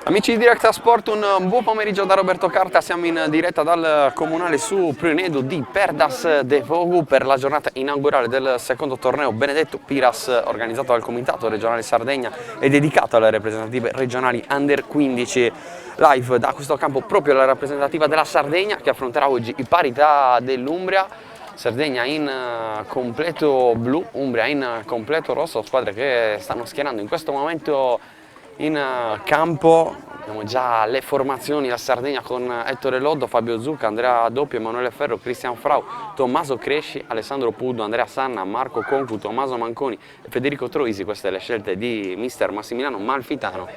Amici di Directa Sport, un buon pomeriggio da Roberto Carta, siamo in diretta dal comunale su Prunedo di Perdas de Fogu per la giornata inaugurale del secondo torneo Benedetto Piras organizzato dal Comitato Regionale Sardegna e dedicato alle rappresentative regionali Under 15. Live da questo campo proprio la rappresentativa della Sardegna che affronterà oggi i parità dell'Umbria. Sardegna in completo blu, Umbria in completo rosso, squadre che stanno schierando in questo momento in campo. Abbiamo già le formazioni, la Sardegna con Ettore Loddo, Fabio Zucca, Andrea Doppio, Emanuele Ferro, Cristian Frau, Tommaso Cresci, Alessandro Puddo, Andrea Sanna, Marco Concu, Tommaso Manconi e Federico Troisi. Queste le scelte di mister Massimiliano Malfitano.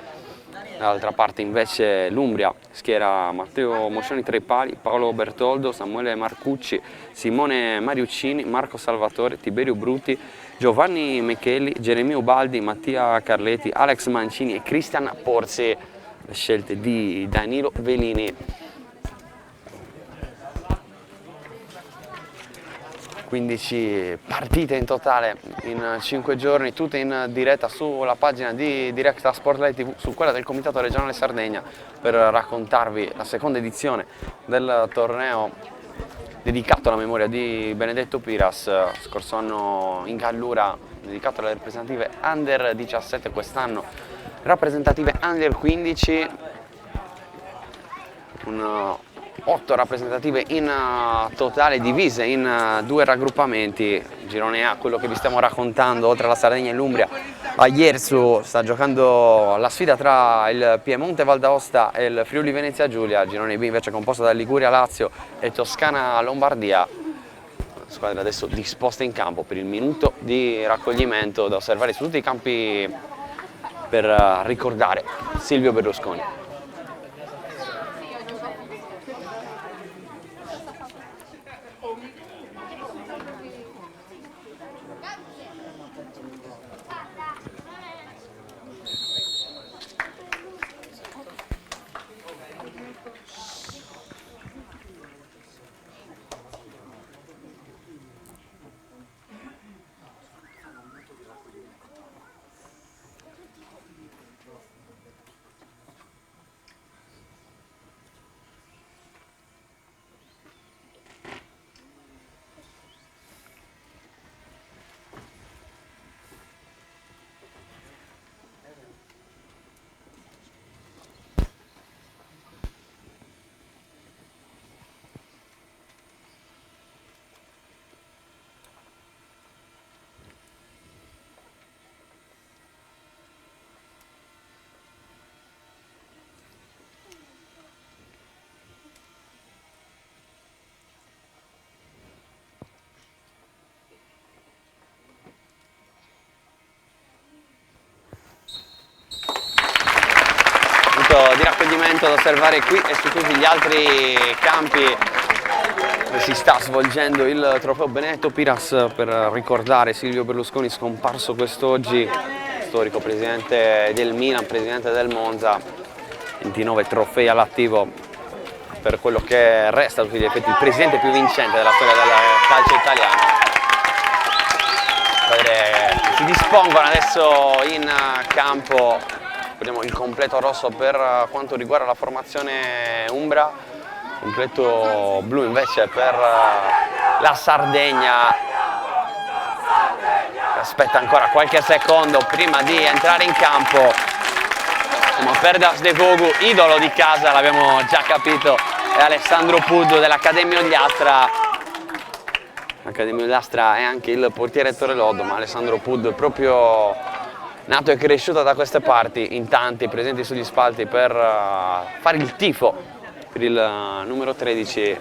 Dall'altra parte invece l'Umbria schiera Matteo Moscioni tra i pali, Paolo Bertoldo, Samuele Marcucci, Simone Mariuccini, Marco Salvatore, Tiberio Bruti, Giovanni Mechelli, Geremio Baldi, Mattia Carletti, Alex Mancini e Cristian Porzi. Le scelte di Danilo Velini. 15 partite in totale in 5 giorni, tutte in diretta sulla pagina di Directa Sport Live TV, su quella del Comitato Regionale Sardegna, per raccontarvi la seconda edizione del torneo dedicato alla memoria di Benedetto Piras. Scorso anno in Gallura dedicato alle rappresentative Under 17, quest'anno rappresentative Under 15, 8 rappresentative in totale, divise in 2 raggruppamenti. Girone A, quello che vi stiamo raccontando, oltre alla Sardegna e l'Umbria, a Iersu sta giocando la sfida tra il Piemonte Val d'Aosta e il Friuli Venezia Giulia. Girone B invece composto da Liguria Lazio e Toscana Lombardia. Squadra adesso disposta in campo per il minuto di raccoglimento da osservare su tutti i campi per ricordare Silvio Berlusconi. Di raccoglimento da osservare qui e su tutti gli altri campi dove si sta svolgendo il trofeo Benedetto Piras per ricordare Silvio Berlusconi, scomparso quest'oggi, storico presidente del Milan, presidente del Monza. 29 trofei all'attivo, per quello che resta a tutti gli effetti il presidente più vincente della storia del calcio italiano. Si dispongono adesso in campo. Vediamo il completo rosso per quanto riguarda la formazione Umbra, completo blu invece per la Sardegna. Aspetta ancora qualche secondo prima di entrare in campo. Insomma, Perdas de Fogu, idolo di casa, l'abbiamo già capito, è Alessandro Puddo dell'Accademia Ogliastra. L'Accademia Ogliastra è anche il portiere Ettore Loddo, ma Alessandro Puddo è proprio nato e cresciuto da queste parti, in tanti presenti sugli spalti per fare il tifo per il numero 13,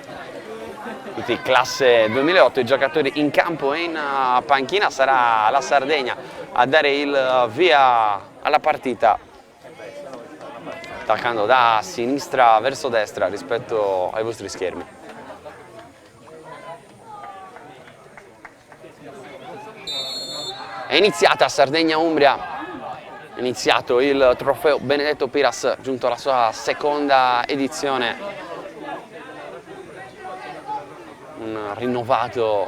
tutti classe 2008, i giocatori in campo e in panchina. Sarà la Sardegna a dare il via alla partita, attaccando da sinistra verso destra rispetto ai vostri schermi. È iniziata Sardegna-Umbria. È iniziato il trofeo Benedetto Piras, giunto alla sua seconda edizione. Un rinnovato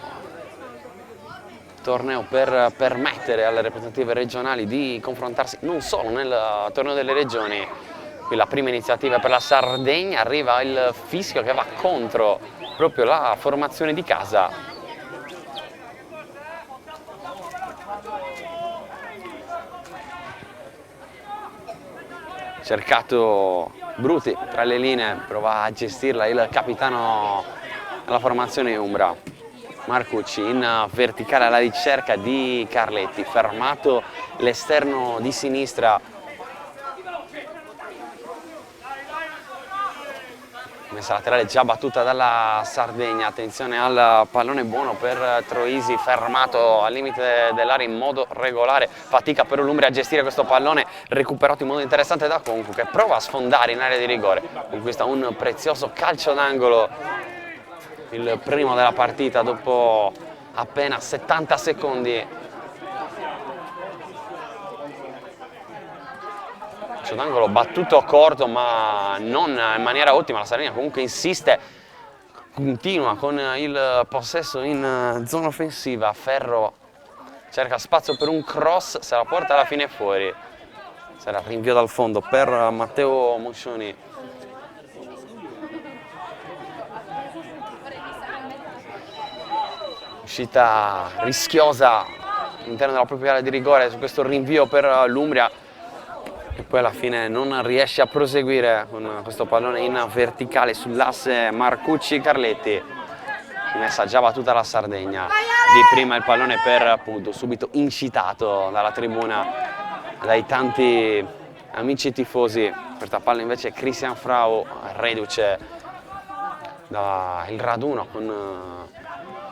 torneo per permettere alle rappresentative regionali di confrontarsi non solo nel torneo delle regioni, Qui la prima iniziativa per la Sardegna, arriva il fischio che va contro proprio la formazione di casa. Cercato Bruti tra le linee, prova a gestirla il capitano della formazione umbra. Marcucci in verticale alla ricerca di Carletti, fermato l'esterno di sinistra. Messa laterale già battuta dalla Sardegna, attenzione al pallone buono per Troisi, fermato al limite dell'area in modo regolare. Fatica però l'Umbria a gestire questo pallone, recuperato in modo interessante da Concu, che prova a sfondare in area di rigore. Conquista un prezioso calcio d'angolo, il primo della partita dopo appena 70 secondi. Calcio d'angolo battuto corto, ma non in maniera ottima. La Sardegna comunque insiste, continua con il possesso in zona offensiva. Ferro cerca spazio per un cross, se la porta alla fine fuori. Sarà rinvio dal fondo per Matteo Moscioni. Uscita rischiosa all'interno della propria area di rigore su questo rinvio per l'Umbria, e poi alla fine non riesce a proseguire con questo pallone in verticale sull'asse Marcucci-Carletti. Messa già battuta la Sardegna. Di prima il pallone per Puddu, subito incitato dalla tribuna, dai tanti amici tifosi. Questa palla invece Christian Frau, reduce dal raduno con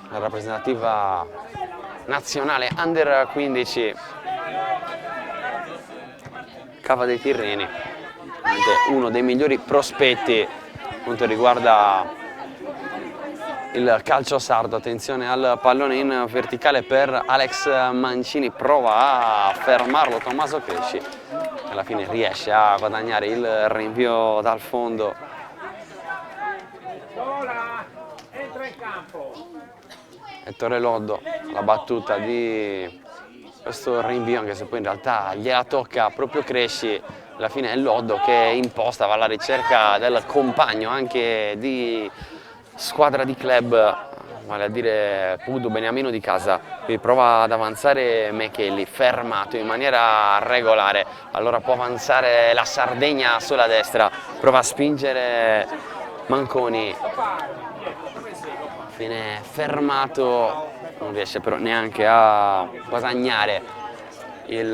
la rappresentativa nazionale Under 15. Cava dei Tirreni, uno dei migliori prospetti quanto riguarda il calcio sardo. Attenzione al pallone in verticale per Alex Mancini, prova a fermarlo Tommaso Cresci, alla fine riesce a guadagnare il rinvio dal fondo. Entra in campo Ettore Loddo, la battuta di questo rinvio, anche se poi in realtà gliela tocca proprio Cresci. Alla fine è Loddo che imposta, va alla ricerca del compagno anche di squadra di club, vale a dire Puddu Beniamino di casa. Qui prova ad avanzare Mechelli, fermato in maniera regolare. Allora può avanzare la Sardegna sulla destra, prova a spingere Manconi, viene fermato, non riesce però neanche a guadagnare il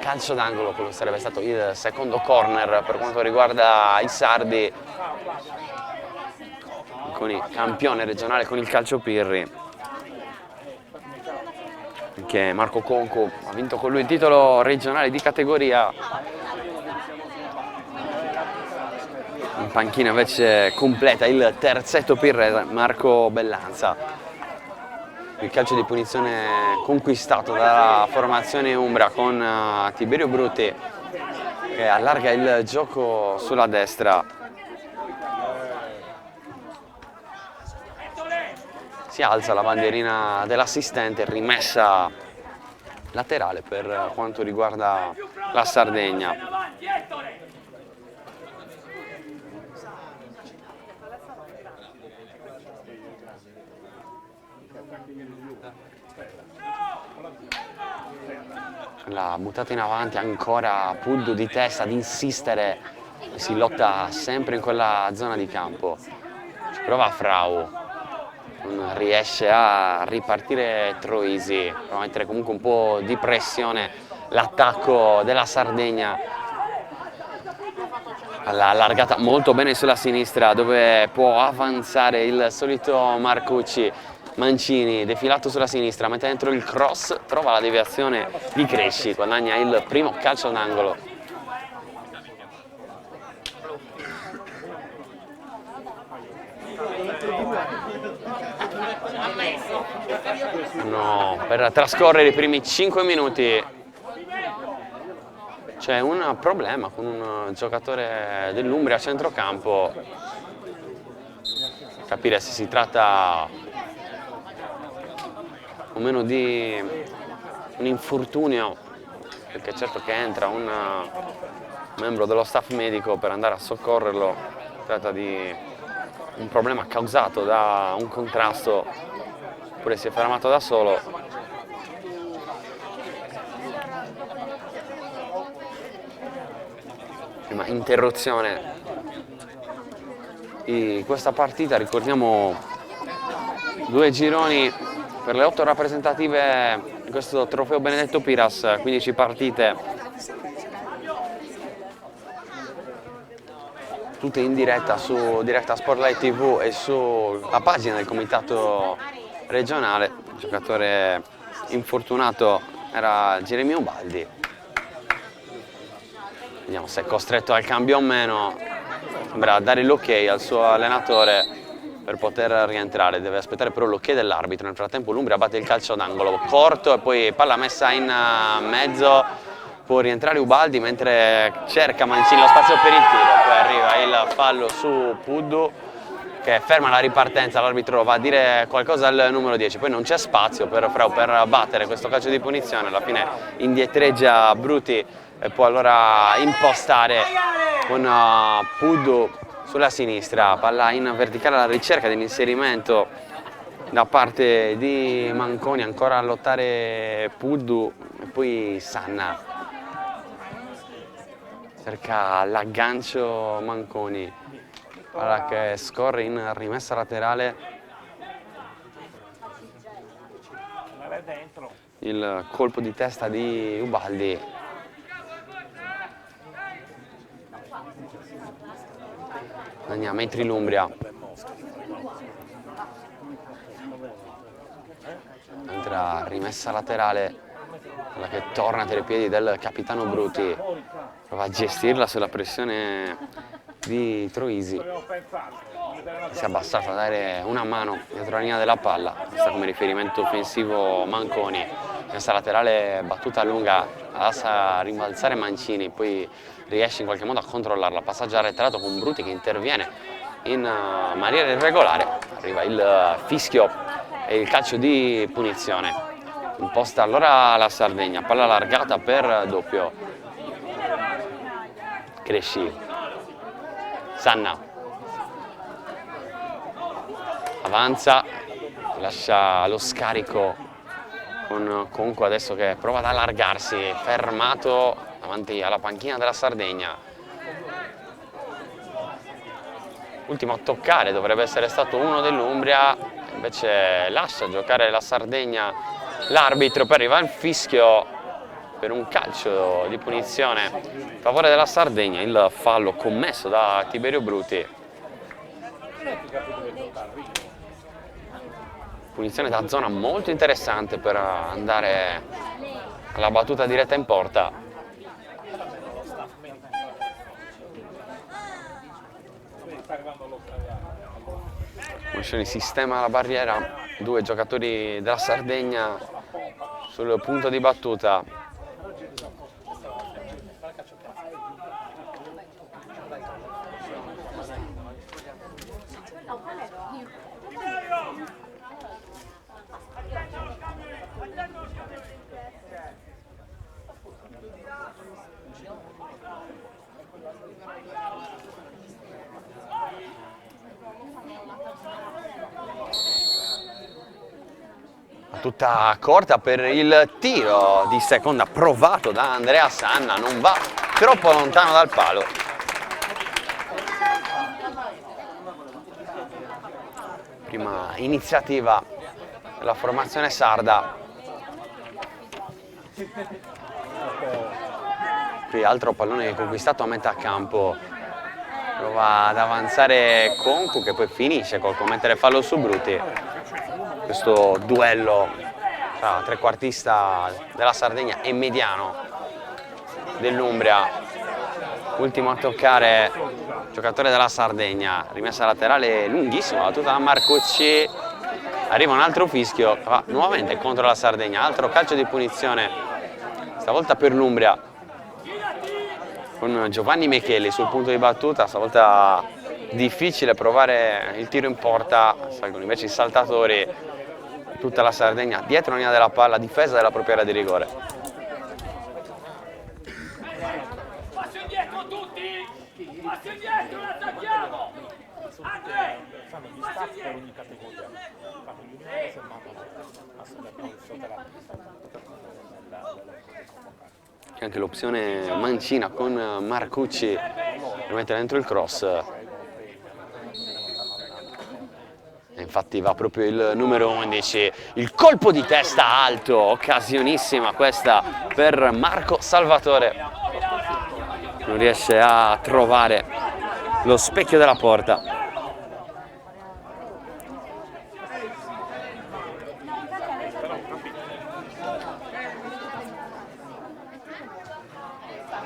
calcio d'angolo. Quello sarebbe stato il secondo corner per quanto riguarda i sardi, con il campione regionale con il Calcio Pirri, che Marco Concu ha vinto con lui il titolo regionale di categoria. In panchina invece completa il terzetto pirrese Marco Bellanza. Il calcio di punizione conquistato dalla formazione umbra con Tiberio Bruti, che allarga il gioco sulla destra. Si alza la bandierina dell'assistente, rimessa laterale per quanto riguarda la Sardegna. La buttata in avanti, ancora Puddu di testa ad insistere, si lotta sempre in quella zona di campo. Ci prova Frau, non riesce a ripartire Troisi, prova a mettere comunque un po' di pressione l'attacco della Sardegna. L'ha allargata molto bene sulla sinistra, dove può avanzare il solito Marcucci. Mancini, defilato sulla sinistra, mette dentro il cross, trova la deviazione di Cresci, guadagna il primo calcio d'angolo. No, per trascorrere i primi 5 minuti c'è un problema con un giocatore dell'Umbria a centrocampo. Capire se si tratta o meno di un infortunio che perché certo che entra un membro dello staff medico per andare a soccorrerlo, si tratta di un problema causato da un contrasto, oppure si è fermato da solo. Prima interruzione di questa partita, ricordiamo 2 gironi per le 8 rappresentative in questo trofeo Benedetto Piras, 15 partite, tutte in diretta su Diretta Sport Live TV e sulla pagina del comitato regionale. Il giocatore infortunato era Geremia Ubaldi. Vediamo se è costretto al cambio o meno. Sembra dare l'ok al suo allenatore per poter rientrare, deve aspettare però l'ok dell'arbitro. Nel frattempo l'Umbria batte il calcio d'angolo corto e poi palla messa in mezzo, può rientrare Ubaldi mentre cerca Mancini lo spazio per il tiro, poi arriva il fallo su Puddu che ferma la ripartenza, l'arbitro va a dire qualcosa al numero 10, poi non c'è spazio per Frau per battere questo calcio di punizione, alla fine indietreggia Bruti e può allora impostare con Puddu sulla sinistra, palla in verticale alla ricerca dell'inserimento da parte di Manconi, ancora a lottare Puddu e poi Sanna cerca l'aggancio Manconi, palla che scorre in rimessa laterale, il colpo di testa di Ubaldi. Guadagna metri l'Umbria. Entra rimessa laterale, quella che torna tra i piedi del capitano Bruti. Prova a gestirla sulla pressione di Troisi. Si è abbassato a dare una mano dietro la linea della palla. Sta come riferimento offensivo Manconi. Rimessa laterale battuta lunga, lascia rimbalzare Mancini, poi riesce in qualche modo a controllarla, passaggio arretrato con Bruti che interviene in maniera irregolare, arriva il fischio e il calcio di punizione, imposta allora la Sardegna, palla allargata per doppio, Cresci, Sanna, avanza, lascia lo scarico con Conco adesso che prova ad allargarsi, fermato davanti alla panchina della Sardegna. Ultimo a toccare dovrebbe essere stato uno dell'Umbria, invece lascia giocare la Sardegna l'arbitro, poi arriva il fischio per un calcio di punizione a favore della Sardegna, il fallo commesso da Tiberio Bruti. Punizione da zona molto interessante per andare alla battuta diretta in porta. Moscioni sistema la barriera, 2 giocatori della Sardegna sul punto di battuta. Tutta corta per il tiro di seconda provato da Andrea Sanna, non va troppo lontano dal palo. Prima iniziativa della formazione sarda. Qui altro pallone conquistato a metà campo. Prova ad avanzare Concu che poi finisce col commettere fallo su Bruti. Questo duello tra trequartista della Sardegna e mediano dell'Umbria. Ultimo a toccare, giocatore della Sardegna, rimessa laterale lunghissima, battuta da Marcucci. Arriva un altro fischio, va nuovamente contro la Sardegna, altro calcio di punizione, stavolta per l'Umbria, con Giovanni Micheli sul punto di battuta, stavolta difficile provare il tiro in porta, salgono invece i saltatori. Tutta la Sardegna dietro la linea della palla, difesa della propria area di rigore. Attacchiamo tutti! Passi indietro, attacchiamo! Andre! Fanno gli staff per ogni categoria. Fanno gli unionali e mandano assolutamente C'è anche l'opzione mancina con Marcucci per mettere dentro il cross. E infatti va proprio il numero 11, il colpo di testa alto, occasionissima questa per Marco Salvatore. Non riesce a trovare lo specchio della porta.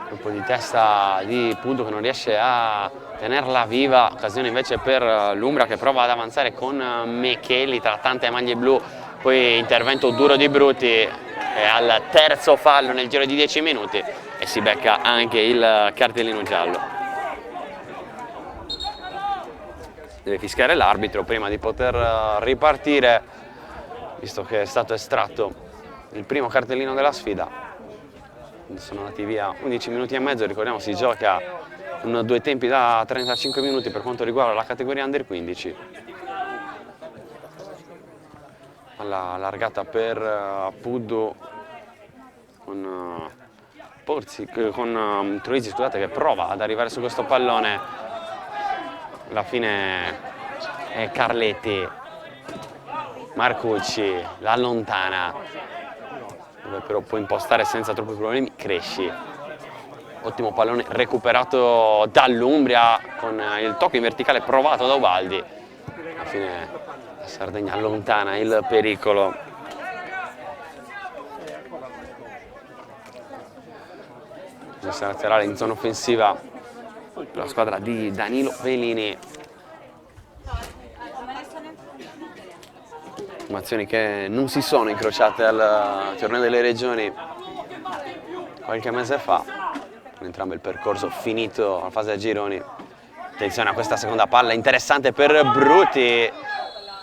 Colpo di testa di Punto che non riesce a tenerla viva, occasione invece per l'Umbria che prova ad avanzare con Mecheli tra tante maglie blu, poi intervento duro di Bruti e al terzo fallo nel giro di 10 minuti e si becca anche il cartellino giallo. Deve fischiare l'arbitro prima di poter ripartire, visto che è stato estratto il primo cartellino della sfida. Sono andati via 11 minuti e mezzo, ricordiamo si gioca con due tempi da 35 minuti per quanto riguarda la categoria Under 15. Alla largata per Puddu con Troisi, scusate, che prova ad arrivare su questo pallone. Alla fine è Carletti, Marcucci l'allontana, dove però può impostare senza troppi problemi Cresci. Ottimo pallone recuperato dall'Umbria con il tocco in verticale provato da Ubaldi. Alla fine la Sardegna allontana il pericolo. Giusta laterale in zona offensiva per la squadra di Danilo Velini. Formazioni che non si sono incrociate al torneo delle regioni qualche mese fa, entrambe il percorso finito alla fase a gironi. Attenzione a questa seconda palla interessante per Bruti,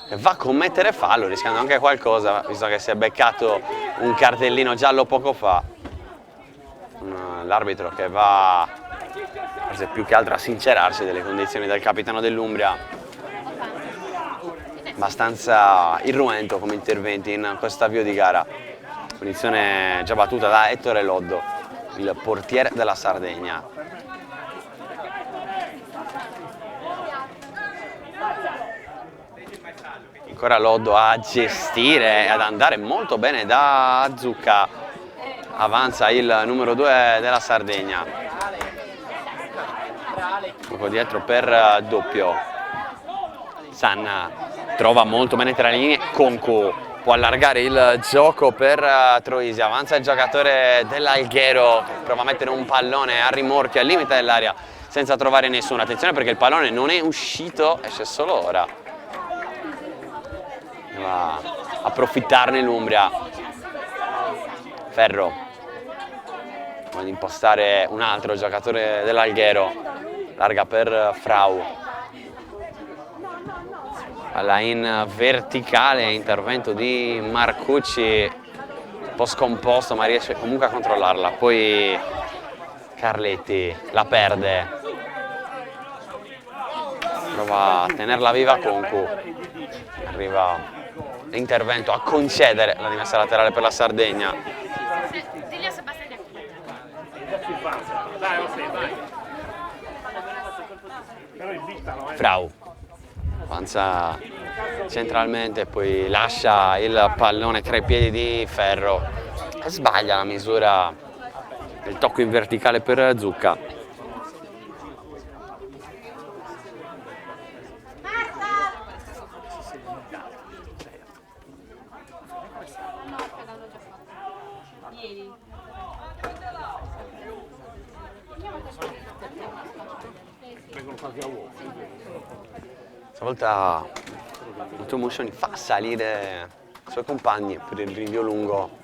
che va a commettere fallo rischiando anche qualcosa visto che si è beccato un cartellino giallo poco fa. L'arbitro che va forse più che altro a sincerarsi delle condizioni del capitano dell'Umbria. Abbastanza irruento come interventi in questo avvio di gara. Punizione già battuta da Ettore Loddo, il portiere della Sardegna. Ancora Loddo a gestire e ad andare molto bene da Zucca. Avanza il numero 2 della Sardegna. Poco dietro per Doppio. Sanna trova molto bene tra le linee, Concu può allargare il gioco per Troisi, avanza il giocatore dell'Alghero, prova a mettere un pallone a rimorchio al limite dell'area senza trovare nessuno. Attenzione perché il pallone non è uscito, esce solo ora. Va a approfittarne l'Umbria. Ferro vuole impostare un altro giocatore dell'Alghero, larga per Frau. Palla in verticale, intervento di Marcucci, un po' scomposto ma riesce comunque a controllarla. Poi Carletti la perde, prova a tenerla viva Concu, arriva l'intervento a concedere la rimessa laterale per la Sardegna. Frau avanza centralmente, poi lascia il pallone tra i piedi di Ferro e sbaglia la misura del tocco in verticale per Zucca. Stavolta Motiomoscioni fa salire i suoi compagni per il rinvio lungo,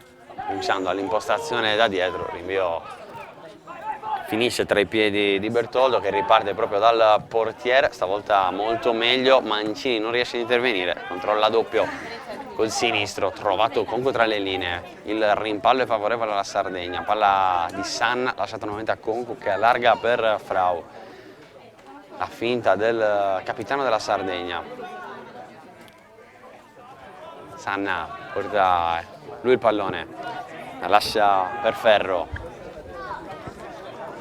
rinunciando all'impostazione da dietro. Rinvio finisce tra i piedi di Bertoldo che riparte proprio dal portiere, stavolta molto meglio. Mancini non riesce ad intervenire, controlla Doppio, col sinistro, trovato comunque tra le linee, il rimpallo è favorevole alla Sardegna, palla di Sanna lasciata nuovamente a Concu che allarga per Frau, la finta del capitano della Sardegna. Sanna porta lui il pallone, la lascia per Ferro,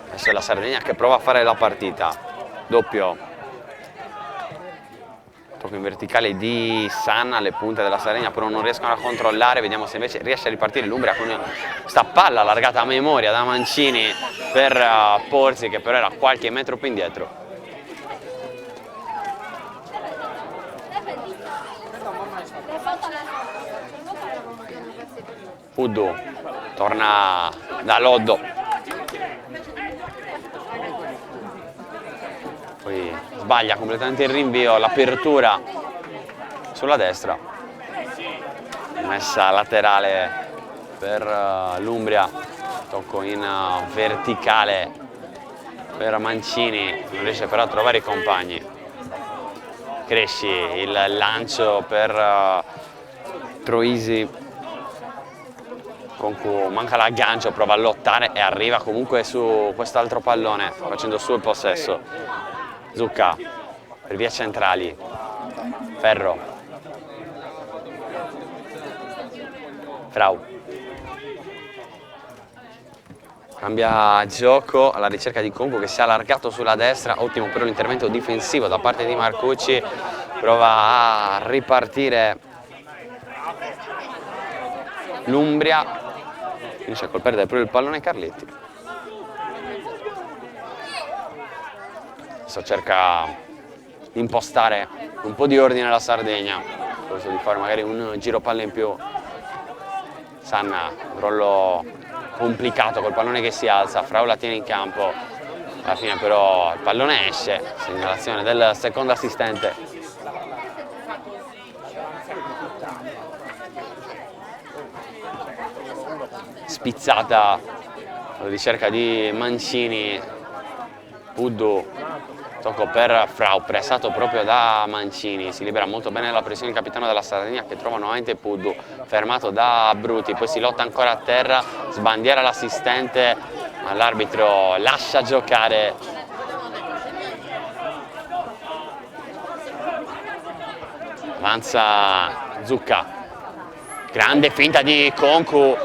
adesso è la Sardegna che prova a fare la partita, doppio. In verticale di Sanna alle punte della Sardegna, però non riescono a controllare, vediamo se invece riesce a ripartire l'Umbria con questa palla allargata a memoria da Mancini per Porzi, che però era qualche metro più indietro. Puddu torna da Loddo, poi sbaglia completamente il rinvio, l'apertura sulla destra, messa laterale per l'Umbria, tocco in verticale per Mancini, non riesce però a trovare i compagni. Cresci, il lancio per Troisi, Concu manca l'aggancio, prova a lottare e arriva comunque su quest'altro pallone facendo su il possesso. Zucca per via centrali, Ferro, Frau, cambia gioco alla ricerca di Concu che si è allargato sulla destra, ottimo però l'intervento difensivo da parte di Marcucci, prova a ripartire l'Umbria, finisce col perdere proprio il pallone Carletti. Cerca di impostare un po' di ordine alla Sardegna, penso di fare magari un giro palle in più. Sanna, un rollo complicato col pallone che si alza, Frau la tiene in campo, alla fine però il pallone esce, segnalazione del secondo assistente. Spizzata alla ricerca di Mancini, Puddu. Tocco per Frau, pressato proprio da Mancini, si libera molto bene la pressione il capitano della Sardegna che trova nuovamente Puddu, fermato da Bruti, poi si lotta ancora a terra, sbandiera l'assistente, ma l'arbitro lascia giocare. Avanza Zucca, grande finta di Concu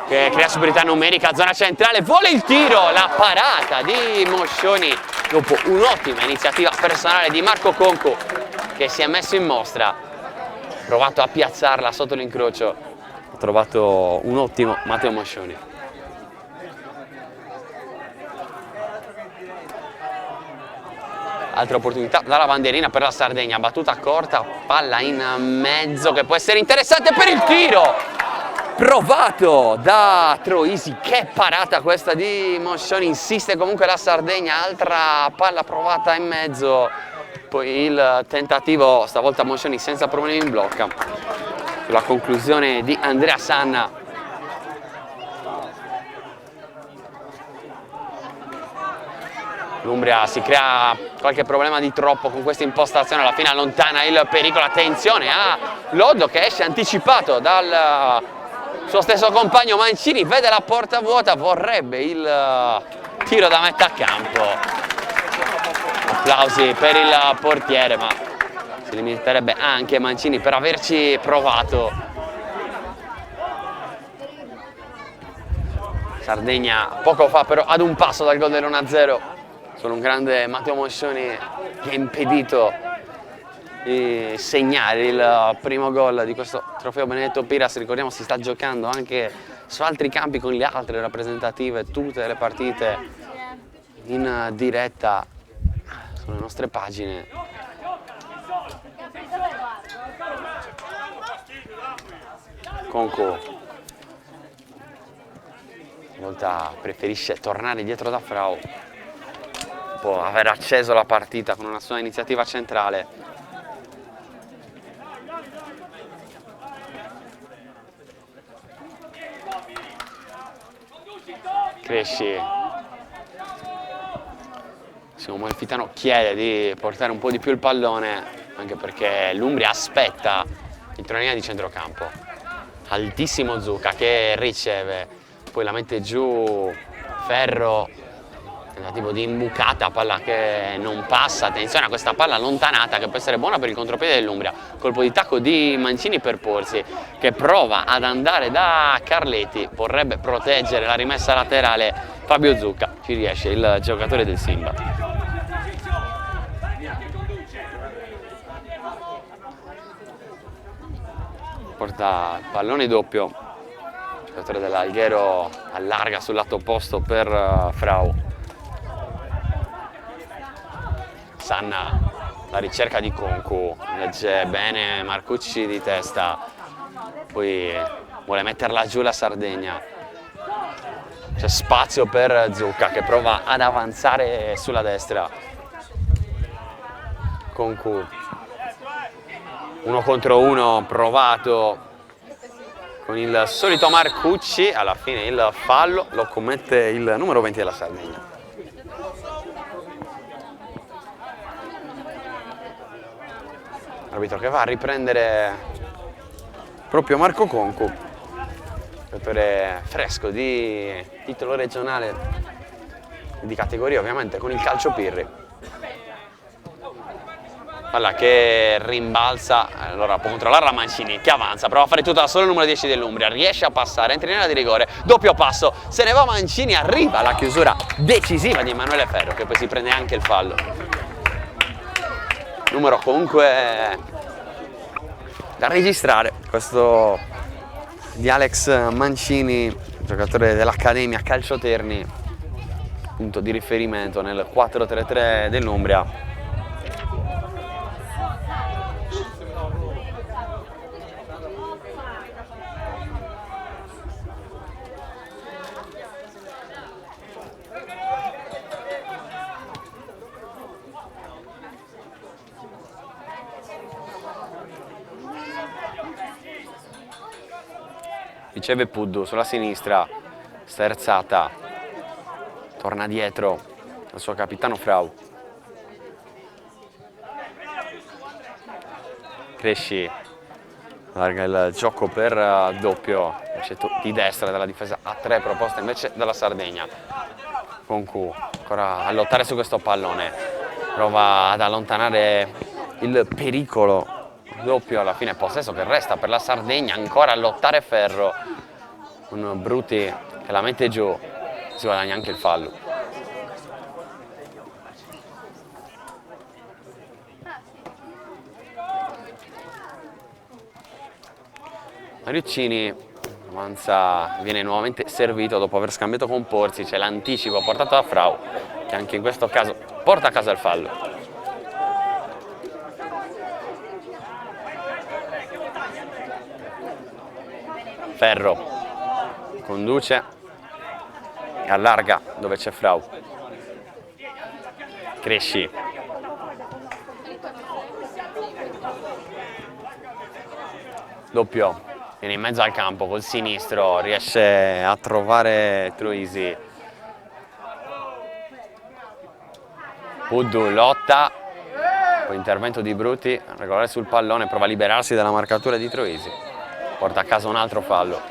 che crea superiorità numerica, zona centrale, vuole il tiro, la parata di Moscioni dopo un'ottima iniziativa personale di Marco Concu che si è messo in mostra, ha provato a piazzarla sotto l'incrocio, ha trovato un ottimo Matteo Moscioni. Altra opportunità dalla bandierina per la Sardegna, battuta corta, palla in mezzo che può essere interessante per il tiro! Provato da Troisi, che parata questa di Moscioni, insiste comunque la Sardegna, altra palla provata in mezzo, poi il tentativo, stavolta Moscioni senza problemi in blocca, sulla conclusione di Andrea Sanna. L'Umbria si crea qualche problema di troppo con questa impostazione, alla fine allontana il pericolo, attenzione a Loddo che esce anticipato dal suo stesso compagno Mancini, vede la porta vuota, vorrebbe il tiro da metà campo. Applausi per il portiere, ma si limiterebbe anche Mancini per averci provato. Sardegna poco fa però ad un passo dal gol dell'1-0, solo un grande Matteo Moscioni che ha impedito di segnare il primo gol di questo trofeo Benedetto Piras. Ricordiamo si sta giocando anche su altri campi con le altre rappresentative, tutte le partite in diretta sulle nostre pagine. Concu stavolta preferisce tornare dietro da Frau, può aver acceso la partita con una sua iniziativa centrale. Cresci, Simo Malfitano chiede di portare un po' di più il pallone, anche perché l'Umbria aspetta in linea di centrocampo. Altissimo Zucca che riceve, poi la mette giù Ferro, tentativo di imbucata, palla che non passa, attenzione a questa palla allontanata che può essere buona per il contropiede dell'Umbria, colpo di tacco di Mancini per Porzi che prova ad andare da Carletti, vorrebbe proteggere la rimessa laterale, Fabio Zucca, ci riesce il giocatore del Simba. Porta pallone doppio, il giocatore dell'Alghero allarga sul lato opposto per Frau. Sanna, la ricerca di Concu, legge bene Marcucci di testa, poi vuole metterla giù la Sardegna. C'è spazio per Zucca che prova ad avanzare sulla destra. Concu, 1 contro 1 provato con il solito Marcucci, alla fine il fallo lo commette il numero 20 della Sardegna. Arbitro che va a riprendere proprio Marco Concu, giocatore fresco di titolo regionale di categoria, ovviamente con il calcio Pirri. Palla che rimbalza, allora può controllare la Mancini che avanza, prova a fare tutta solo il numero 10 dell'Umbria, riesce a passare, entra in area di rigore, doppio passo, se ne va Mancini, arriva la chiusura decisiva di Emanuele Ferro che poi si prende anche il fallo. Numero comunque da registrare, questo di Alex Mancini, giocatore dell'Accademia Calcio Terni, punto di riferimento nel 4-3-3 dell'Umbria. Riceve Puddu sulla sinistra, sterzata, torna dietro al suo capitano Frau. Cresci, allarga il gioco per doppio, di destra della difesa a 3 proposte invece dalla Sardegna. Concu ancora a lottare su questo pallone, prova ad allontanare il pericolo. Doppio alla fine, possesso che resta per la Sardegna, ancora a lottare Ferro, un Bruti che la mette giù, si guadagna anche il fallo. Mariuccini avanza, viene nuovamente servito dopo aver scambiato con Porzi, c'è l'anticipo portato da Frau che anche in questo caso porta a casa il fallo. Ferro conduce e allarga dove c'è Frau. Cresci. Doppio, viene in mezzo al campo col sinistro, riesce a trovare Troisi. Puddu lotta, poi intervento di Bruti, regolare sul pallone, prova a liberarsi dalla marcatura di Troisi. Porta a casa un altro fallo.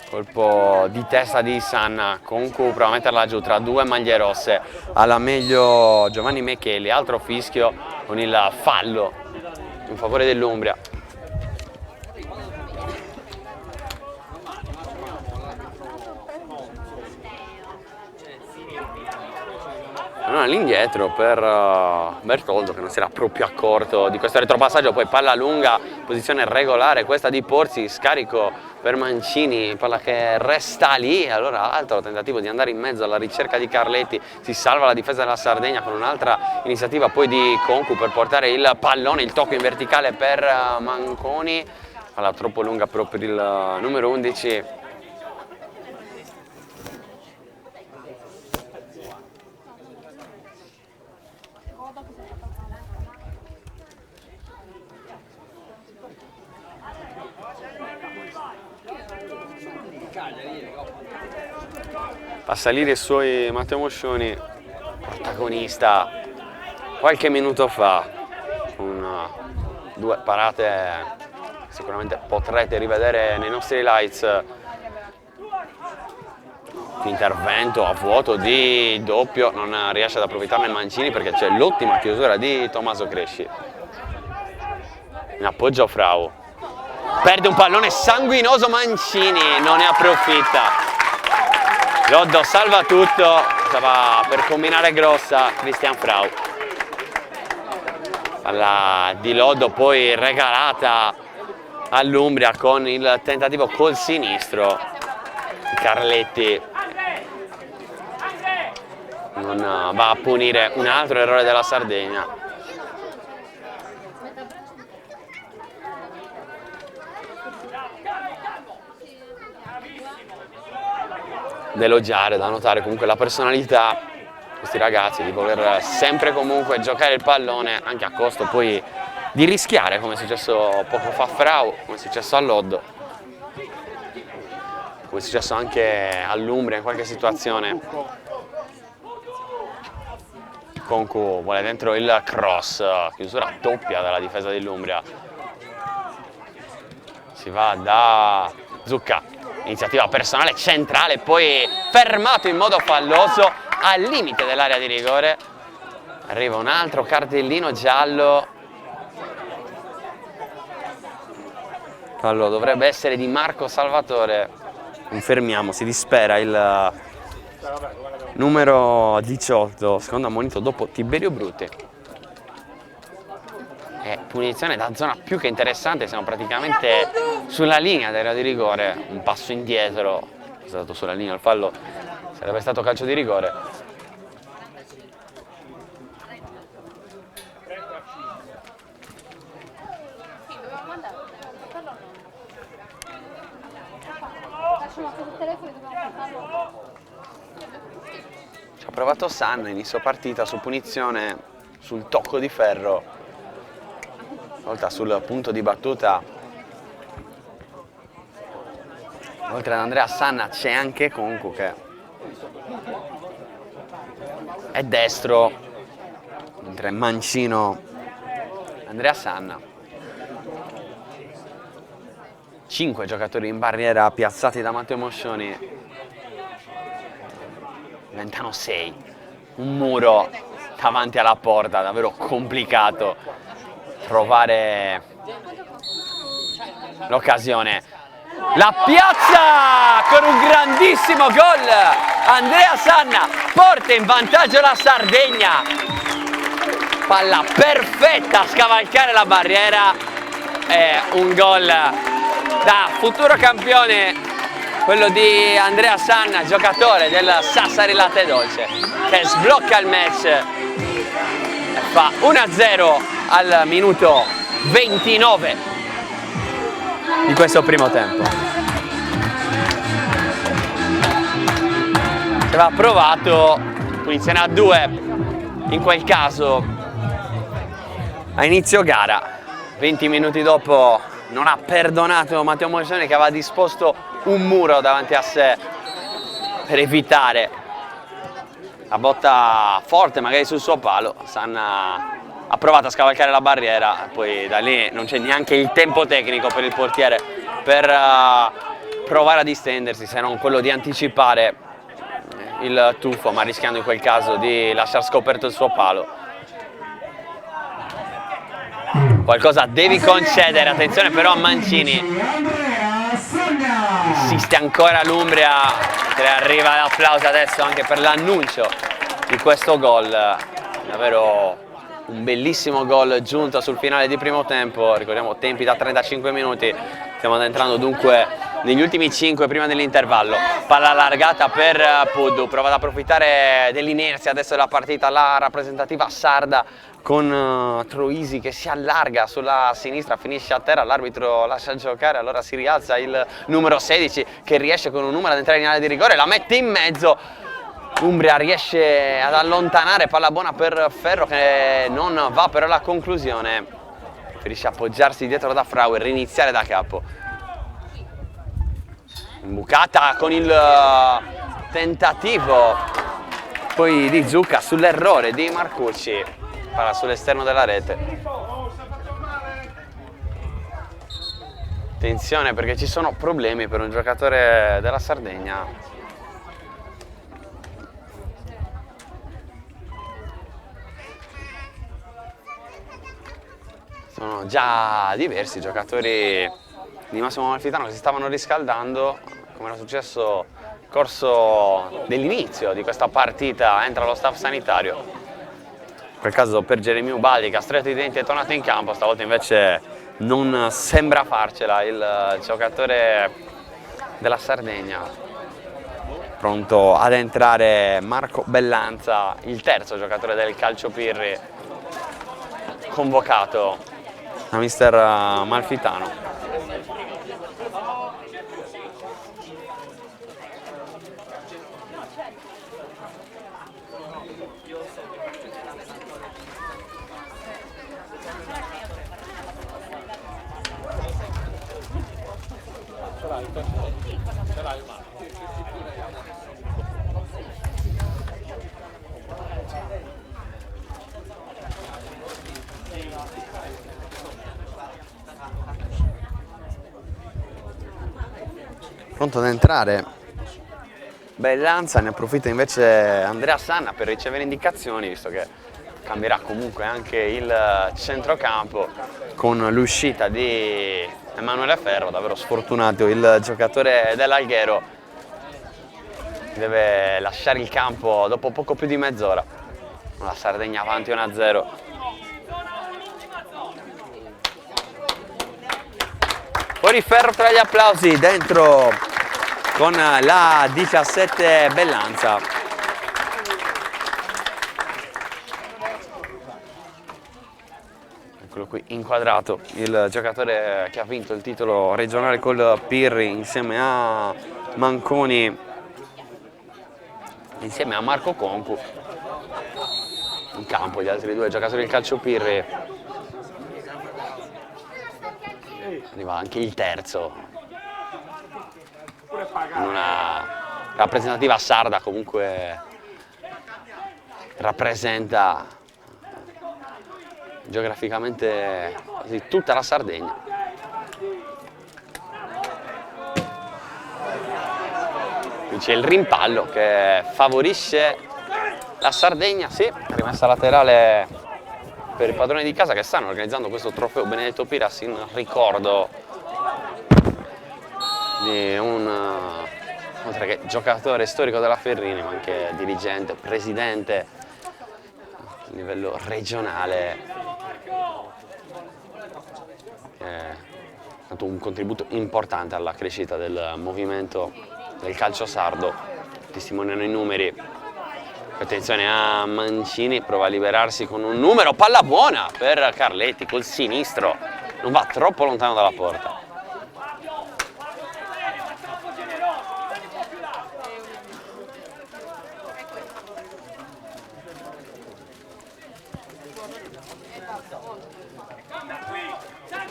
Colpo di testa di Sanna, Concu prova a metterla giù tra 2 maglie rosse, alla meglio Giovanni Mecheli, altro fischio con il fallo in favore dell'Umbria. Allora, all'indietro per Bertoldo che non si era proprio accorto di questo retropassaggio, poi palla lunga, posizione regolare questa di Porzi, scarico per Mancini, palla che resta lì, allora altro tentativo di andare in mezzo alla ricerca di Carletti, si salva la difesa della Sardegna con un'altra iniziativa poi di Concu per portare il pallone, il tocco in verticale per Manconi, palla troppo lunga però per il numero 11. fa salire i suoi Matteo Moscioni, protagonista qualche minuto fa, con due parate che sicuramente potrete rivedere nei nostri highlights. Intervento a vuoto di doppio, non riesce ad approfittarne Mancini perché c'è l'ottima chiusura di Tommaso Cresci. In appoggio Frau, perde un pallone sanguinoso Mancini, non ne approfitta. Loddo salva tutto, stava per combinare grossa Cristian Frau. Palla di Loddo poi regalata all'Umbria con il tentativo col sinistro. Carletti non va a punire un altro errore della Sardegna. Da elogiare, da notare comunque la personalità di questi ragazzi, di voler sempre comunque giocare il pallone anche a costo poi di rischiare, come è successo poco fa a Frau, come è successo a Loddo, come è successo anche all'Umbria in qualche situazione. Concu vuole dentro il cross, chiusura doppia dalla difesa dell'Umbria. Si va da Zucca, iniziativa personale centrale, poi fermato in modo falloso al limite dell'area di rigore. Arriva un altro cartellino giallo. Fallo dovrebbe essere di Marco Salvatore. Confermiamo, si dispera il numero 18, secondo ammonito dopo Tiberio Bruti. E punizione da zona più che interessante, siamo praticamente sulla linea dell'area di rigore, un passo indietro, è stato sulla linea il fallo, sarebbe stato calcio di rigore. Ci ha provato Sanna, inizio partita su punizione sul tocco di ferro, volta sul punto di battuta. Oltre ad Andrea Sanna c'è anche Concu che è destro, mentre mancino Andrea Sanna. 5 giocatori in barriera piazzati da Matteo Moscioni, diventano 6, un muro davanti alla porta, davvero complicato trovare l'occasione. La piazza con un grandissimo gol, Andrea Sanna porta in vantaggio la Sardegna, palla perfetta a scavalcare la barriera, è un gol da futuro campione, quello di Andrea Sanna, giocatore del Sassari Latte Dolce, che sblocca il match e fa 1-0 al minuto 29 di questo primo tempo. Si aveva provato punizione a 2 in quel caso a inizio gara, 20 minuti dopo non ha perdonato Matteo Moscioni, che aveva disposto un muro davanti a sé per evitare la botta forte magari sul suo palo. Sanna ha provato a scavalcare la barriera, poi da lì non c'è neanche il tempo tecnico per il portiere per provare a distendersi, se non quello di anticipare il tuffo, ma rischiando in quel caso di lasciar scoperto il suo palo. Qualcosa devi concedere, attenzione però a Mancini. Insiste ancora l'Umbria, arriva l'applauso adesso anche per l'annuncio di questo gol. Davvero un bellissimo gol giunto sul finale di primo tempo, ricordiamo tempi da 35 minuti, stiamo entrando dunque negli ultimi 5 prima dell'intervallo. Palla allargata per Puddu, prova ad approfittare dell'inerzia adesso della partita la rappresentativa sarda, con Troisi che si allarga sulla sinistra, finisce a terra, l'arbitro lascia giocare, allora si rialza il numero 16 che riesce con un numero ad entrare in area di rigore, la mette in mezzo. Umbria riesce ad allontanare, palla buona per Ferro che non va però alla conclusione, preferisce appoggiarsi dietro da Frau e riniziare da capo. Imbucata con il tentativo poi di Zucca sull'errore di Marcucci, palla sull'esterno della rete. Attenzione perché ci sono problemi per un giocatore della Sardegna. Sono già diversi giocatori di Massimo Amalfitano che si stavano riscaldando, come era successo nel corso dell'inizio di questa partita. Entra lo staff sanitario, in quel caso per Geremia Ubaldi che ha stretto i denti e è tornato in campo. Stavolta invece non sembra farcela il giocatore della Sardegna. Pronto ad entrare Marco Bellanza, il terzo giocatore del Calciopirri convocato da mister Amalfitano. Pronto ad entrare Bellanza, ne approfitta invece Andrea Sanna per ricevere indicazioni, visto che cambierà comunque anche il centrocampo con l'uscita di Emanuele Ferro. Davvero sfortunato il giocatore dell'Alghero, deve lasciare il campo dopo poco più di mezz'ora. La Sardegna avanti 1-0. Fuori Ferro tra gli applausi, dentro con la 17 Bellanza. Eccolo qui inquadrato, il giocatore che ha vinto il titolo regionale col Pirri insieme a Manconi, insieme a Marco Concu. In campo gli altri due giocatori del Calciopirri. Arriva anche il terzo, in una rappresentativa sarda, comunque rappresenta geograficamente quasi tutta la Sardegna. Qui c'è il rimpallo che favorisce la Sardegna, sì, rimessa laterale per i padroni di casa che stanno organizzando questo trofeo Benedetto Piras in ricordo di un, oltre che giocatore storico della Ferrini, ma anche dirigente, presidente a livello regionale, che ha dato un contributo importante alla crescita del movimento del calcio sardo. Testimoniano i numeri. Attenzione a Mancini, prova a liberarsi con un numero, palla buona per Carletti col sinistro, non va troppo lontano dalla porta.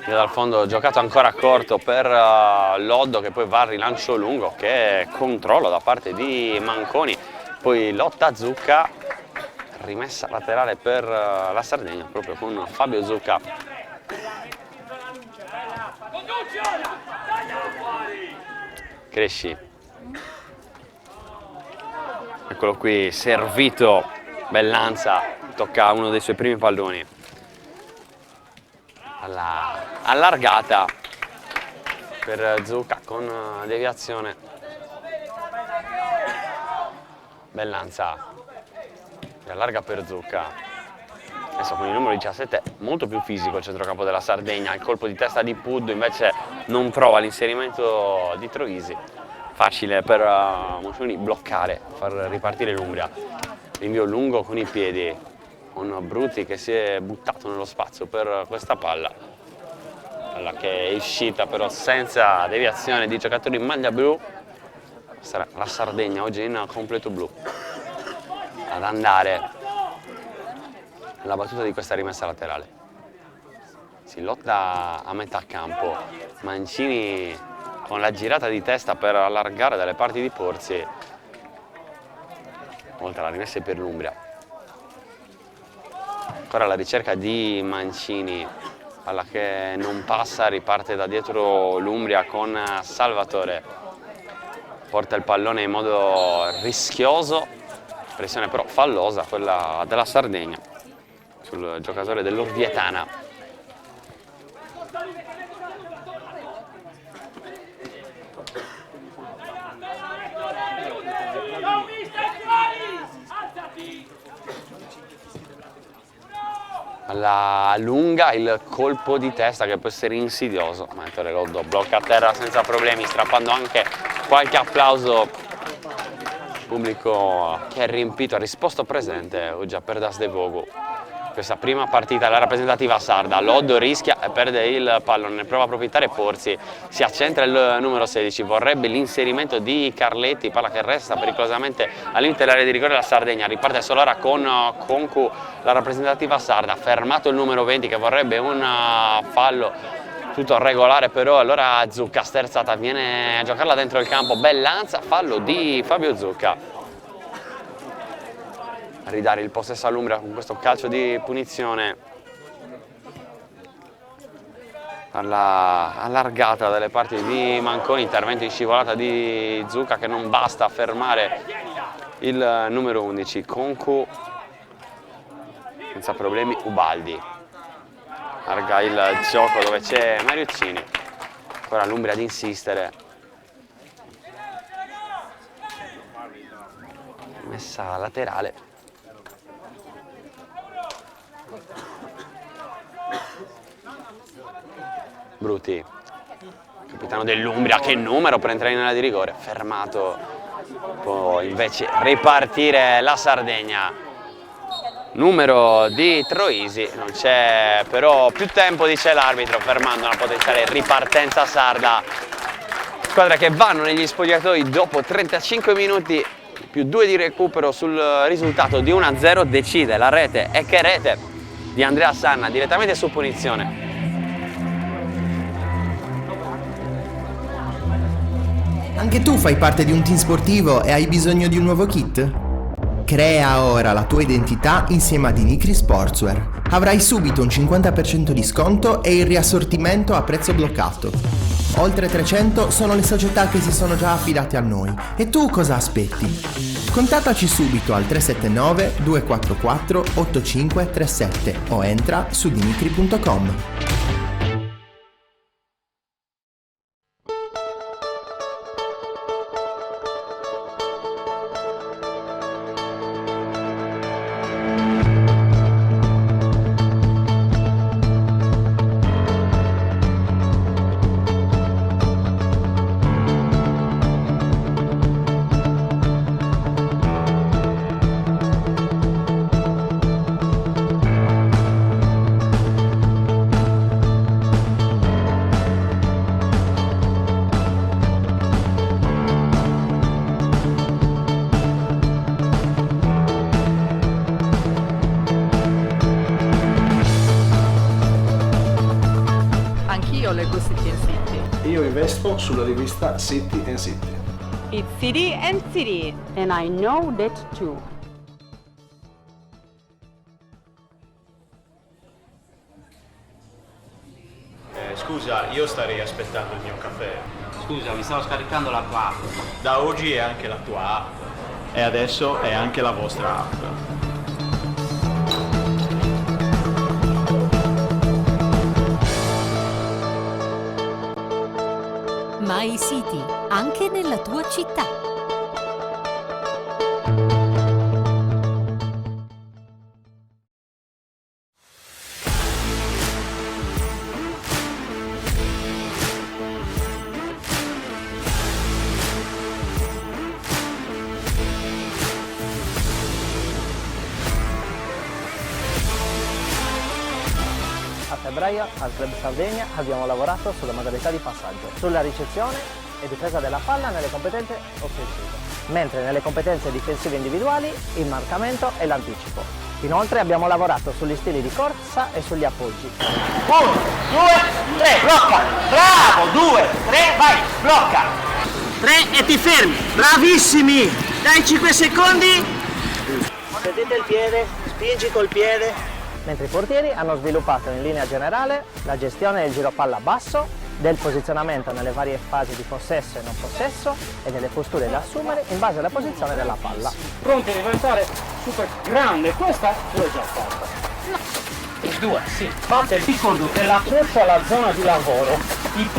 E dal fondo giocato ancora corto per Loddo, che poi va al rilancio lungo, che controllo da parte di Manconi. Poi lotta Zucca, rimessa laterale per la Sardegna proprio con Fabio Zucca. Cresci. Eccolo qui, servito Bellanza, tocca uno dei suoi primi palloni. Allargata per Zucca con deviazione. Bellanza allarga per Zucca. Adesso con il numero 17 molto più fisico il centrocampo della Sardegna. Il colpo di testa di Puddo invece non trova l'inserimento di Troisi. Facile per Moscioni bloccare, far ripartire l'Umbria. Rinvio lungo con i piedi, con Bruti che si è buttato nello spazio per questa palla. Palla che è uscita però senza deviazione di giocatori in maglia blu. Sarà la Sardegna oggi in completo blu ad andare alla battuta di questa rimessa laterale. Si lotta a metà campo, Mancini con la girata di testa per allargare dalle parti di Porzi, oltre alla rimessa per l'Umbria. Ancora la ricerca di Mancini, palla che non passa, riparte da dietro l'Umbria con Salvatore, porta il pallone in modo rischioso, pressione però fallosa quella della Sardegna sul giocatore dell'Orvietana. Alla lunga il colpo di testa che può essere insidioso, mentre Loddo blocca a terra senza problemi, strappando anche qualche applauso. Pubblico che è riempito, ha risposto presente oggi a Perdas de Vogu. Questa prima partita la rappresentativa sarda, Loddo rischia e perde il pallone, ne prova a approfittare Porzi, si accentra il numero 16, vorrebbe l'inserimento di Carletti, palla che resta pericolosamente all'interno dell'area di rigore della Sardegna, riparte solo ora con Concu la rappresentativa sarda, fermato il numero 20 che vorrebbe un fallo, tutto regolare però, allora Zucca sterzata, viene a giocarla dentro il campo, Bellanza, fallo di Fabio Zucca. A ridare il possesso all'Umbria con questo calcio di punizione allargata dalle parti di Manconi, intervento in scivolata di Zucca che non basta a fermare il numero 11, Concu senza problemi, Ubaldi allarga il gioco dove c'è Mariuccini, ancora l'Umbria ad insistere, messa laterale. Bruti, capitano dell'Umbria, che numero per entrare in area di rigore, fermato, può invece ripartire la Sardegna, numero di Troisi, non c'è però più tempo, dice l'arbitro, fermando una potenziale ripartenza sarda. Squadre che vanno negli spogliatoi dopo 35 minuti più 2 di recupero sul risultato di 1-0, decide la rete, e che rete di Andrea Sanna direttamente su punizione. Anche tu fai parte di un team sportivo e hai bisogno di un nuovo kit? Crea ora la tua identità insieme a Dinicri Sportswear. Avrai subito un 50% di sconto e il riassortimento a prezzo bloccato. Oltre 300 sono le società che si sono già affidate a noi. E tu cosa aspetti? Contattaci subito al 379 244 8537 o entra su dinicri.com. Io leggo City and City. Io investo sulla rivista City and City. It's City and City. And I know that too. Scusa, io starei aspettando il mio caffè. Scusa, mi stavo scaricando la tua app. Da oggi è anche la tua app. E adesso è anche la vostra app. My City, anche nella tua città. A febbraio al Club Sardegna abbiamo lavorato sulla modalità di passaggio, sulla ricezione e difesa della palla nelle competenze offensive, mentre nelle competenze difensive individuali il marcamento e l'anticipo. Inoltre abbiamo lavorato sugli stili di corsa e sugli appoggi. 1, 2, 3, blocca! Bravo! 2, 3, vai! Blocca! 3 e ti fermi! Bravissimi! Dai 5 secondi! spingete il piede, spingi col piede. Mentre i portieri hanno sviluppato in linea generale la gestione del giro palla basso, del posizionamento nelle varie fasi di possesso e non possesso e delle posture da assumere in base alla posizione della palla. Pronti a diventare super grande, questa l'ho già fatta. Due, sì. Parte, ricordo che la corsa alla zona di lavoro,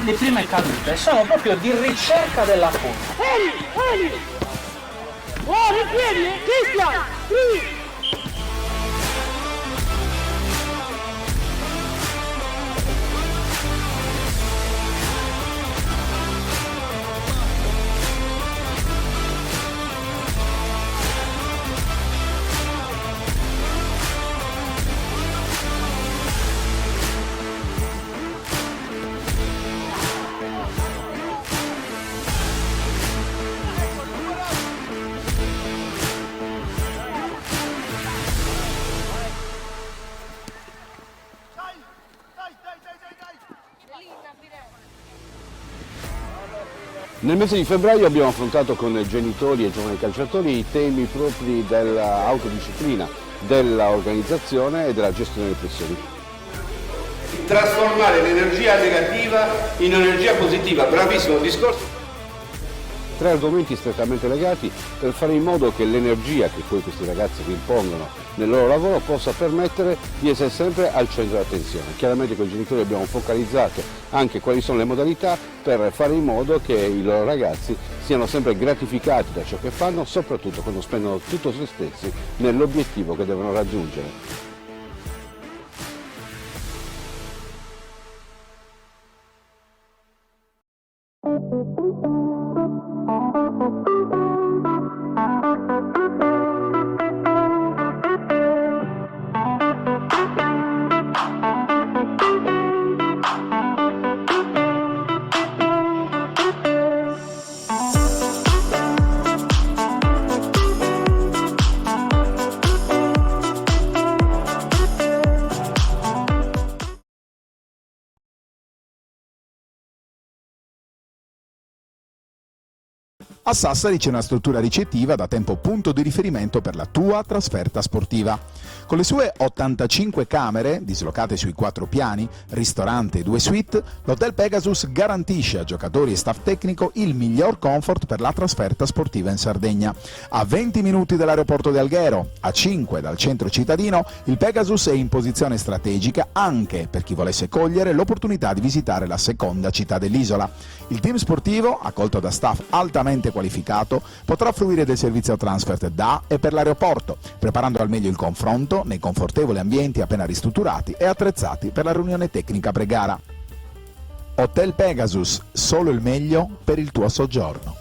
le prime cadute, sono proprio di ricerca della punta. Eli! Oh, ripiedi, Cristian! Sì! Nel mese di febbraio abbiamo affrontato con genitori e giovani calciatori i temi propri dell'autodisciplina, dell'organizzazione e della gestione delle pressioni. Trasformare l'energia negativa in energia positiva, bravissimo discorso. 3 argomenti strettamente legati per fare in modo che l'energia che poi questi ragazzi vi impongono nel loro lavoro possa permettere di essere sempre al centro dell'attenzione. Chiaramente con i genitori abbiamo focalizzato anche quali sono le modalità per fare in modo che i loro ragazzi siano sempre gratificati da ciò che fanno, soprattutto quando spendono tutto se stessi nell'obiettivo che devono raggiungere. A Sassari c'è una struttura ricettiva da tempo punto di riferimento per la tua trasferta sportiva. Con le sue 85 camere, dislocate sui 4 piani, ristorante e 2 suite, l'Hotel Pegasus garantisce a giocatori e staff tecnico il miglior comfort per la trasferta sportiva in Sardegna. A 20 minuti dall'aeroporto di Alghero, a 5 dal centro cittadino, il Pegasus è in posizione strategica anche per chi volesse cogliere l'opportunità di visitare la seconda città dell'isola. Il team sportivo, accolto da staff altamente qualificato, potrà fruire del servizio transfer da e per l'aeroporto, preparando al meglio il confronto nei confortevoli ambienti appena ristrutturati e attrezzati per la riunione tecnica pre-gara. Hotel Pegasus, solo il meglio per il tuo soggiorno.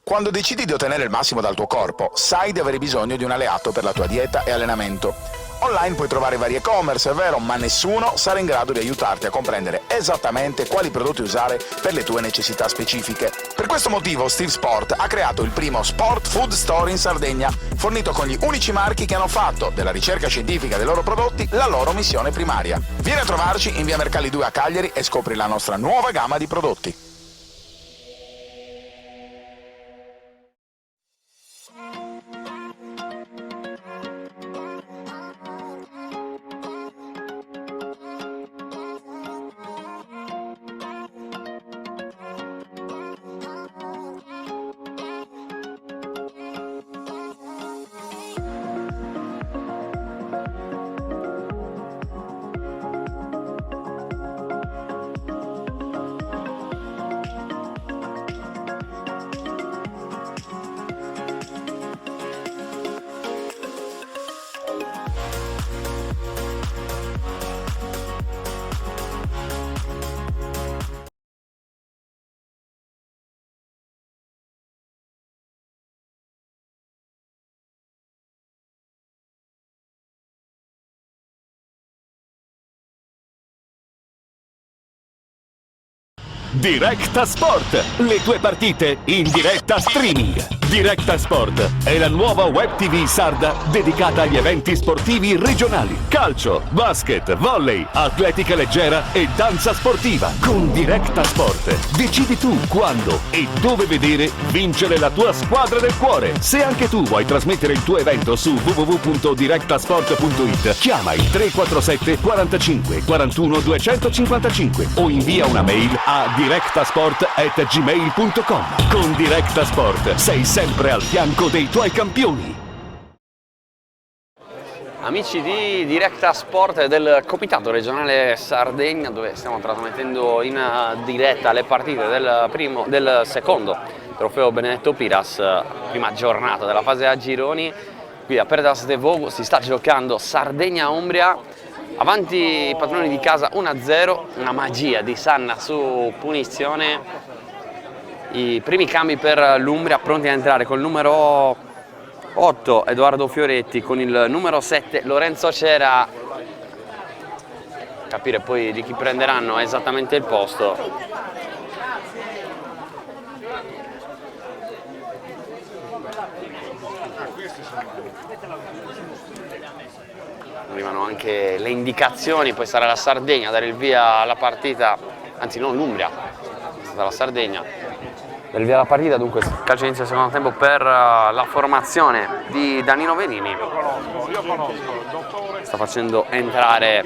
Quando decidi di ottenere il massimo dal tuo corpo, sai di avere bisogno di un alleato per la tua dieta e allenamento. Online puoi trovare vari e-commerce, è vero, ma nessuno sarà in grado di aiutarti a comprendere esattamente quali prodotti usare per le tue necessità specifiche. Per questo motivo Steve Sport ha creato il primo Sport Food Store in Sardegna, fornito con gli unici marchi che hanno fatto della ricerca scientifica dei loro prodotti la loro missione primaria. Vieni a trovarci in via Mercalli 2 a Cagliari e scopri la nostra nuova gamma di prodotti. Directa Sport, le tue partite in diretta streaming. Directa Sport è la nuova web TV sarda dedicata agli eventi sportivi regionali. Calcio, basket, volley, atletica leggera e danza sportiva. Con Directa Sport decidi tu quando e dove vedere vincere la tua squadra del cuore. Se anche tu vuoi trasmettere il tuo evento su www.directasport.it, chiama il 347 45 41 255 o invia una mail a directasport@gmail.com. Con Directa Sport sei sempre al fianco dei tuoi campioni. Amici di Directa Sport e del Comitato Regionale Sardegna, dove stiamo trasmettendo in diretta le partite del secondo trofeo Benedetto Piras, prima giornata della fase a gironi. Qui a Perdas de Vogu si sta giocando Sardegna-Umbria, avanti i padroni di casa 1-0, una magia di Sanna su punizione. I primi cambi per l'Umbria, pronti a entrare col numero 8 Edoardo Fioretti, con il numero 7 Lorenzo Cera. Capire poi di chi prenderanno esattamente il posto. Arrivano anche le indicazioni, poi sarà la Sardegna a dare il via alla partita, anzi non l'Umbria, sarà la Sardegna. Del via alla partita, dunque calcio inizio del secondo tempo per la formazione di Danilo Verini. Sta facendo entrare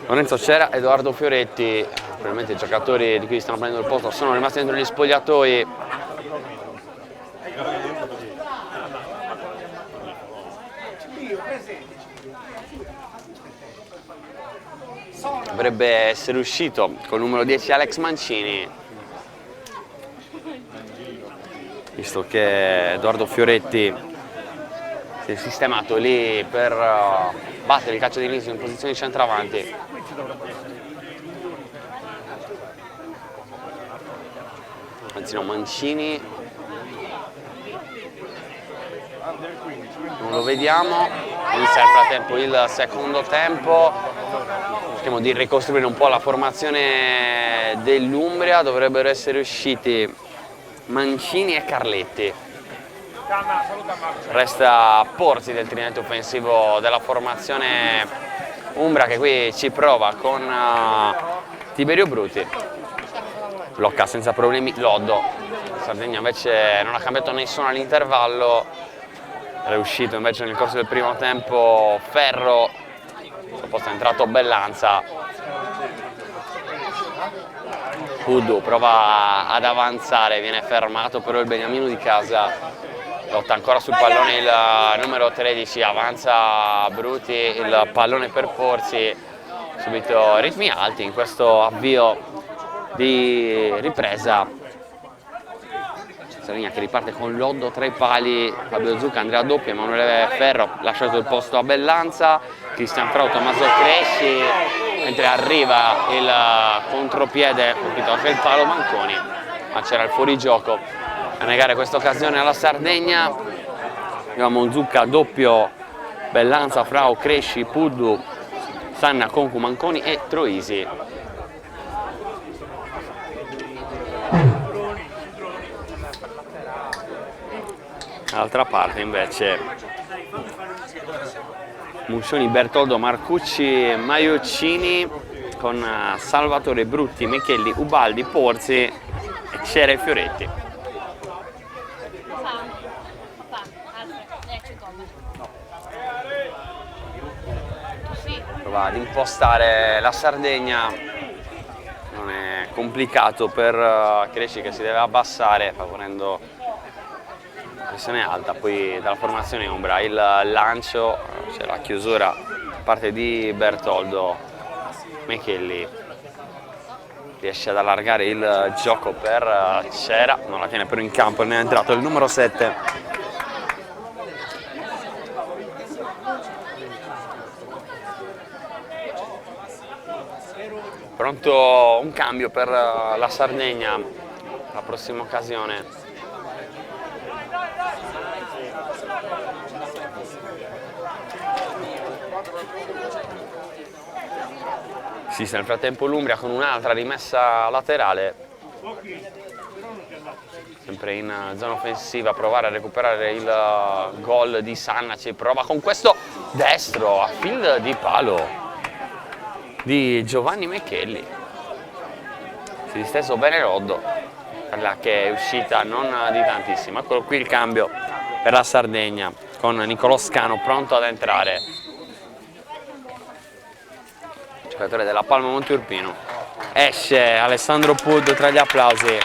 Lorenzo Cera, Edoardo Fioretti. Probabilmente i giocatori di cui stanno prendendo il posto sono rimasti dentro gli spogliatoi. Dovrebbe essere uscito col numero 10 Alex Mancini, visto che Edoardo Fioretti si è sistemato lì per battere il calcio d'inizio in posizione di centravanti. Anzi no, Mancini non lo vediamo. Inizia nel frattempo il secondo tempo. Cerchiamo di ricostruire un po' la formazione dell'Umbria. Dovrebbero essere usciti Mancini e Carletti. Resta Porzi del tridente offensivo della formazione Umbra, che qui ci prova con Tiberio Bruti. Blocca senza problemi Loddo. Sardegna invece non ha cambiato nessuno all'intervallo. È uscito invece nel corso del primo tempo Ferro. Al posto è entrato Bellanza. Kudu prova ad avanzare, viene fermato però il beniamino di casa. Lotta ancora sul pallone il numero 13, avanza Bruti, il pallone per Porzi. Subito ritmi alti in questo avvio di ripresa. Sardegna che riparte con Loddo tra i pali, Fabio Zucca, Andrea Doppia, Emanuele Ferro, lasciato il posto a Bellanza, Cristian Frau, Tommaso Cresci, mentre arriva il contropiede, colpito anche il palo Manconi, ma c'era il fuorigioco a negare questa occasione alla Sardegna. Abbiamo Zucca, Doppio, Bellanza, Frau, Cresci, Puddu, Sanna, Concu, Manconi e Troisi. Dall'altra parte invece Muscioni, Bertoldo, Marcucci, Maioccini, con Salvatore, Brutti, Michelli, Ubaldi, Porzi e Cera e Fioretti. Prova ad impostare la Sardegna, non è complicato per Cresci, che si deve abbassare favorendo pressione alta. Poi dalla formazione Umbra il lancio, c'è la chiusura da parte di Bertoldo. Michelli riesce ad allargare il gioco per Cera, non la tiene però in campo, ne è entrato il numero 7. Pronto un cambio per la Sardegna, la prossima occasione. Sì, nel frattempo l'Umbria con un'altra rimessa laterale. sempre in zona offensiva, provare a recuperare il gol di Sannaci, prova con questo destro a fil di palo di Giovanni Mecchelli. Si è disteso bene Loddo, quella che è uscita non di tantissimo. Eccolo qui il cambio per la Sardegna con Nicolò Scano pronto ad entrare, giocatore della Palma Monteurpino. Esce Alessandro Pud tra gli applausi.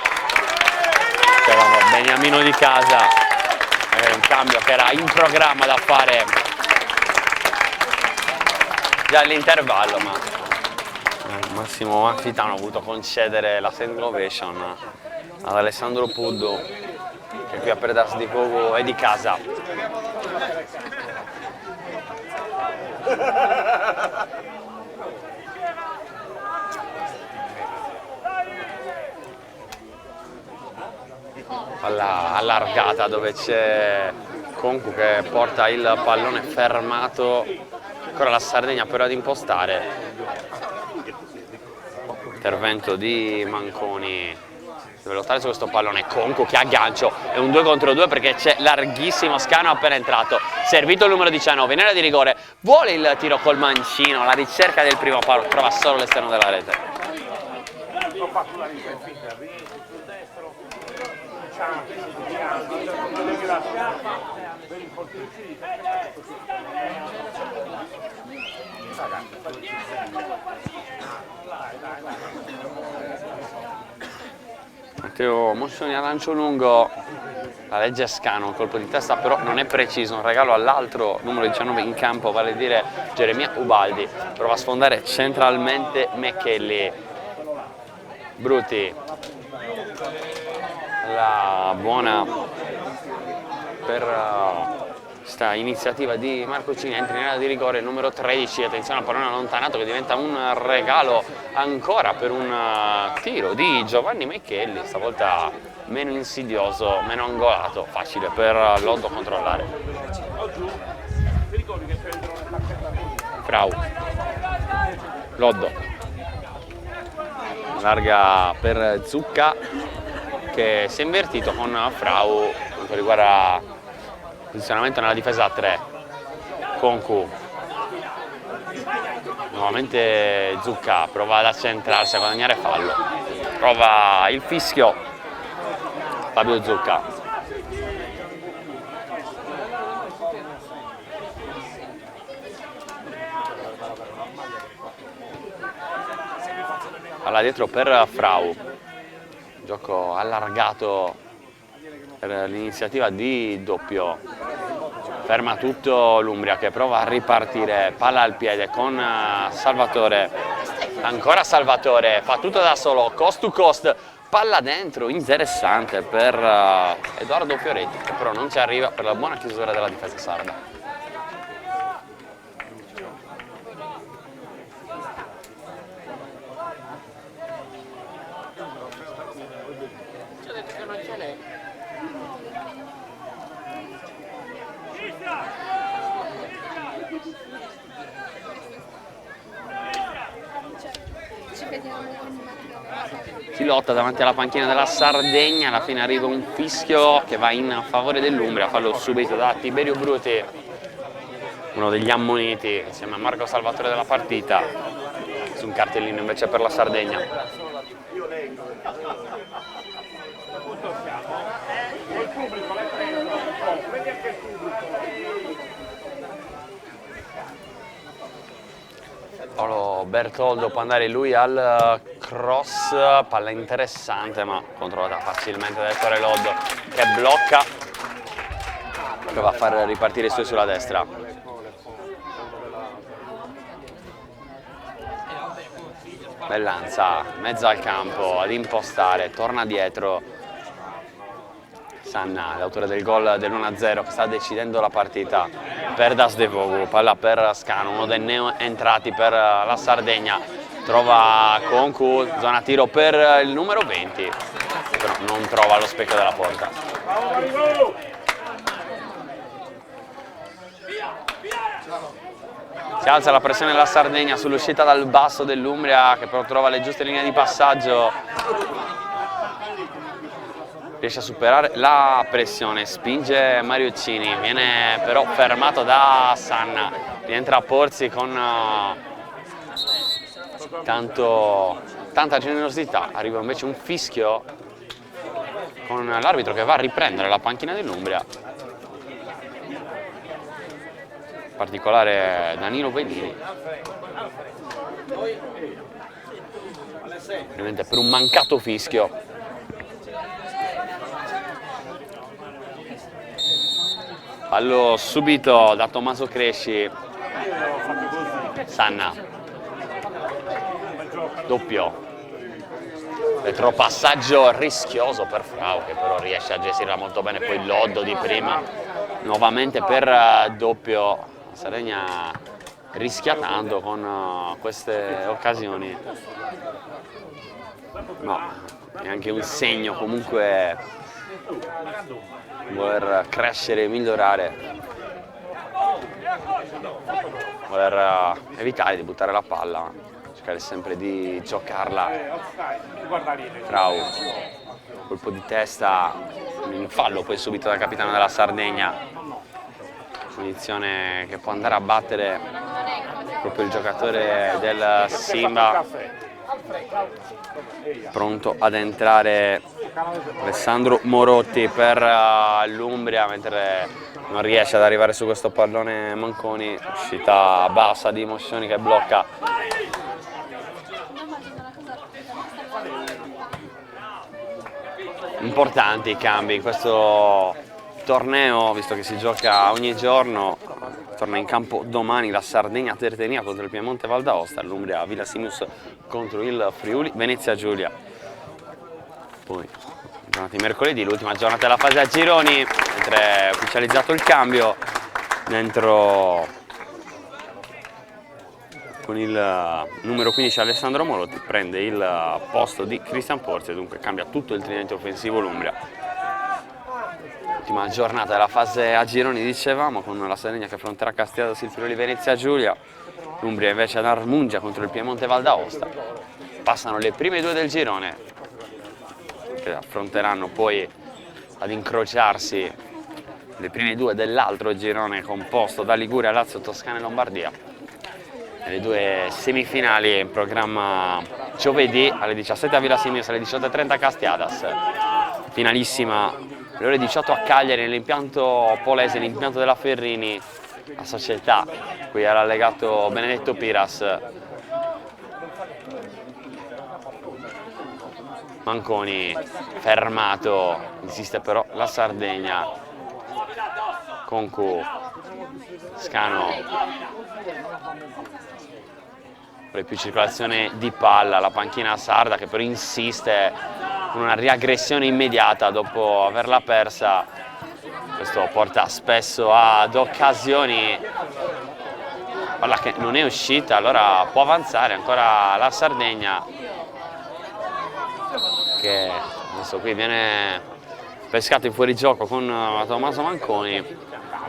C'eravamo Beniamino Di Casa, un cambio che era in programma da fare già all'intervallo, ma Massimo Maxitano ha voluto concedere la standing ovation ad Alessandro Puddu, che qui a Perdas di Vogo è di casa. Palla allargata dove c'è Concu che porta il pallone fermato, ancora la Sardegna però ad impostare. Intervento di Manconi, deve lottare su questo pallone. Concu che aggancio, è un 2 contro 2 perché c'è larghissimo Scano appena entrato, servito il numero 19 in area di rigore, vuole il tiro col mancino, la ricerca del primo palo, trova solo l'esterno della rete. Matteo Mossoni a lancio lungo, la legge Scano, un colpo di testa però non è preciso, un regalo all'altro numero 19 in campo, vale a dire Geremia Ubaldi, prova a sfondare centralmente Mecchelli. Bruti, la buona per questa iniziativa di Marco Cini, entra in area di rigore il numero 13, attenzione al pallone allontanato che diventa un regalo ancora per un tiro di Giovanni Mecchelli, stavolta meno insidioso, meno angolato, facile per Loddo controllare. Frau, Loddo, larga per Zucca che si è invertito con Frau, quanto riguarda posizionamento nella difesa a 3. Concu, nuovamente Zucca prova ad accentrarsi, a guadagnare fallo, prova il fischio Fabio Zucca. Palla dietro per Frau, gioco allargato per l'iniziativa di doppio, ferma tutto l'Umbria che prova a ripartire, palla al piede con Salvatore, ancora Salvatore, fa tutto da solo, coast to coast, palla dentro, interessante per Edoardo Fioretti che però non ci arriva per la buona chiusura della difesa sarda. Si lotta davanti alla panchina della Sardegna, alla fine arriva un fischio che va in favore dell'Umbria, fallo subito da Tiberio Bruti, uno degli ammoniti insieme a Marco Salvatore della partita, su un cartellino invece per la Sardegna. Paolo Bertoldo può andare lui al cross, palla interessante ma controllata facilmente da Ettore Loddo che blocca, che va a far ripartire i suoi sulla destra. Bellanza, mezzo al campo, ad impostare, torna dietro Sanna, l'autore del gol dell'1-0 che sta decidendo la partita. Perdas de Vogu, palla per Scano, uno dei neo entrati per la Sardegna, trova Concu, zona tiro per il numero 20, però non trova lo specchio della porta. Si alza la pressione della Sardegna sull'uscita dal basso dell'Umbria che però trova le giuste linee di passaggio. riesce a superare la pressione, spinge Mariuccini, viene però fermato da Sanna, rientra a porsi con tanta generosità, arriva invece un fischio con l'arbitro che va a riprendere la panchina dell'Umbria, in particolare Danilo Bedini, ovviamente per un mancato fischio. Fallo subito da Tommaso Cresci, Sanna, doppio, retropassaggio rischioso per Frau che però riesce a gestirla molto bene, poi Loddo di prima, nuovamente per doppio. Sardegna rischia tanto con queste occasioni, no, è anche un segno comunque voler crescere e migliorare, voler evitare di buttare la palla, cercare sempre di giocarla. Frau, colpo di testa, in fallo poi subito dal capitano della Sardegna, punizione che può andare a battere proprio il giocatore del Simba, pronto ad entrare Alessandro Morotti per l'Umbria, mentre non riesce ad arrivare su questo pallone Manconi, uscita bassa di Moscioni che blocca. Importanti i cambi in questo torneo, visto che si gioca ogni giorno. Torna in campo domani la Sardegna Tertenia contro il Piemonte Val d'Aosta, l'Umbria Villa Simius contro il Friuli Venezia Giulia. Poi giornata di mercoledì, l'ultima giornata della fase a gironi, mentre è ufficializzato il cambio dentro con il numero 15 Alessandro Morotti, prende il posto di Cristian Porzi e dunque cambia tutto il tridente offensivo l'Umbria. Ultima giornata della fase a gironi, dicevamo, con la Sardegna che affronterà Castiados il Friuli Venezia Giulia, l'Umbria invece ad Armungia contro il Piemonte Val d'Aosta. Passano le prime due del girone, che affronteranno poi ad incrociarsi le prime due dell'altro girone composto da Liguria, Lazio, Toscana e Lombardia. E le due semifinali in programma giovedì alle 17 a Villa Simius, alle 18:30 a Castiadas. Finalissima alle ore 18 a Cagliari, nell'impianto polese, l'impianto della Ferrini, la società qui all'allegato Benedetto Piras. Manconi fermato, insiste però la Sardegna. Concu, Scano, più circolazione di palla, la panchina sarda che però insiste con una riaggressione immediata dopo averla persa. Questo porta spesso ad occasioni, palla che non è uscita, allora può avanzare ancora la Sardegna, che adesso qui viene pescato in fuorigioco con Tommaso Manconi,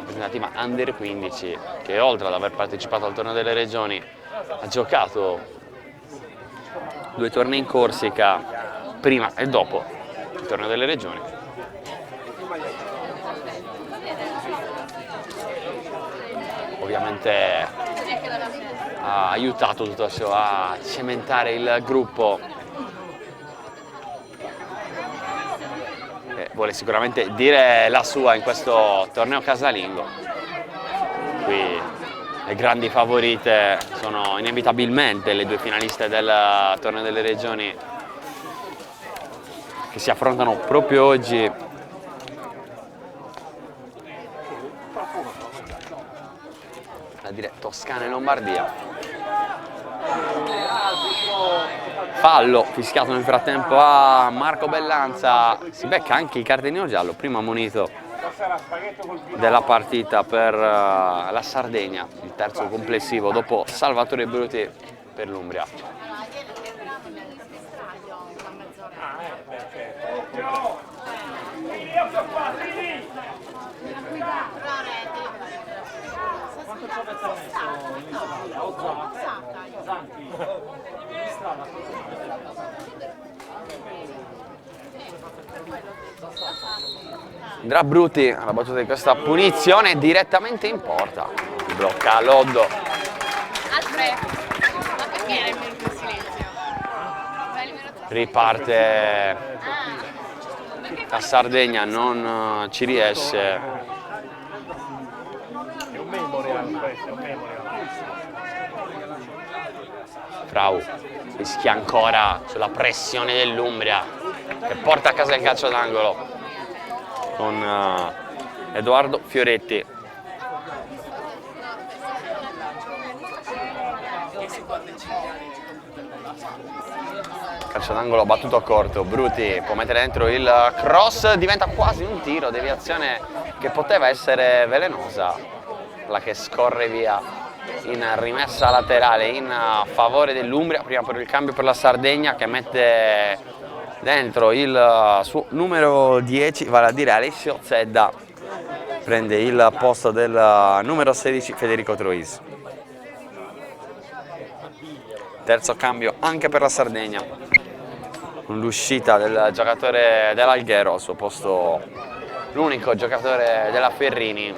presentativa Under 15, che oltre ad aver partecipato al torneo delle regioni ha giocato 2 tornei in Corsica prima e dopo il torneo delle regioni. Ovviamente ha aiutato tutto ciò a cementare il gruppo e vuole sicuramente dire la sua in questo torneo casalingo. Qui le grandi favorite sono inevitabilmente le due finaliste del torneo delle regioni che si affrontano proprio oggi. Da dire Toscana e Lombardia. Fallo fischiato nel frattempo a Marco Bellanza, si becca anche il cartellino giallo, primo ammonito della partita per la Sardegna, il terzo complessivo dopo Salvatore Bruti per l'Umbria. Andrea Bruti alla battuta di questa punizione direttamente in porta. Blocca Loddo. Ma perché era in silenzio? Riparte la Sardegna, non ci riesce. È un memorial questo, è un memorial. Frau rischia ancora sulla pressione dell'Umbria che porta a casa il calcio d'angolo con Edoardo Fioretti. Calcio d'angolo battuto a corto, Bruti può mettere dentro il cross, diventa quasi un tiro, deviazione che poteva essere velenosa, la che scorre via in rimessa laterale in favore dell'Umbria, prima per il cambio per la Sardegna che mette dentro il suo numero 10, vale a dire Alessio Zedda, prende il posto del numero 16 Federico Troisi. Terzo cambio anche per la Sardegna, con l'uscita del giocatore dell'Alghero, al suo posto l'unico giocatore della Ferrini,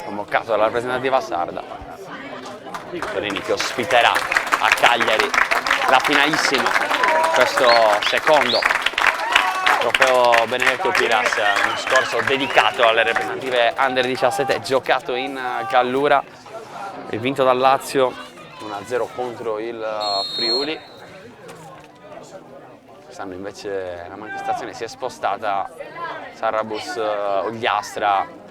convocato dalla rappresentativa sarda. Ferrini che ospiterà a Cagliari la finalissima, questo secondo trofeo Benedetto Piras, uno scorso dedicato alle rappresentative Under 17, giocato in Gallura e vinto dal Lazio 1-0 contro il Friuli. Quest'anno invece la manifestazione si è spostata, Sarrabus Ogliastra,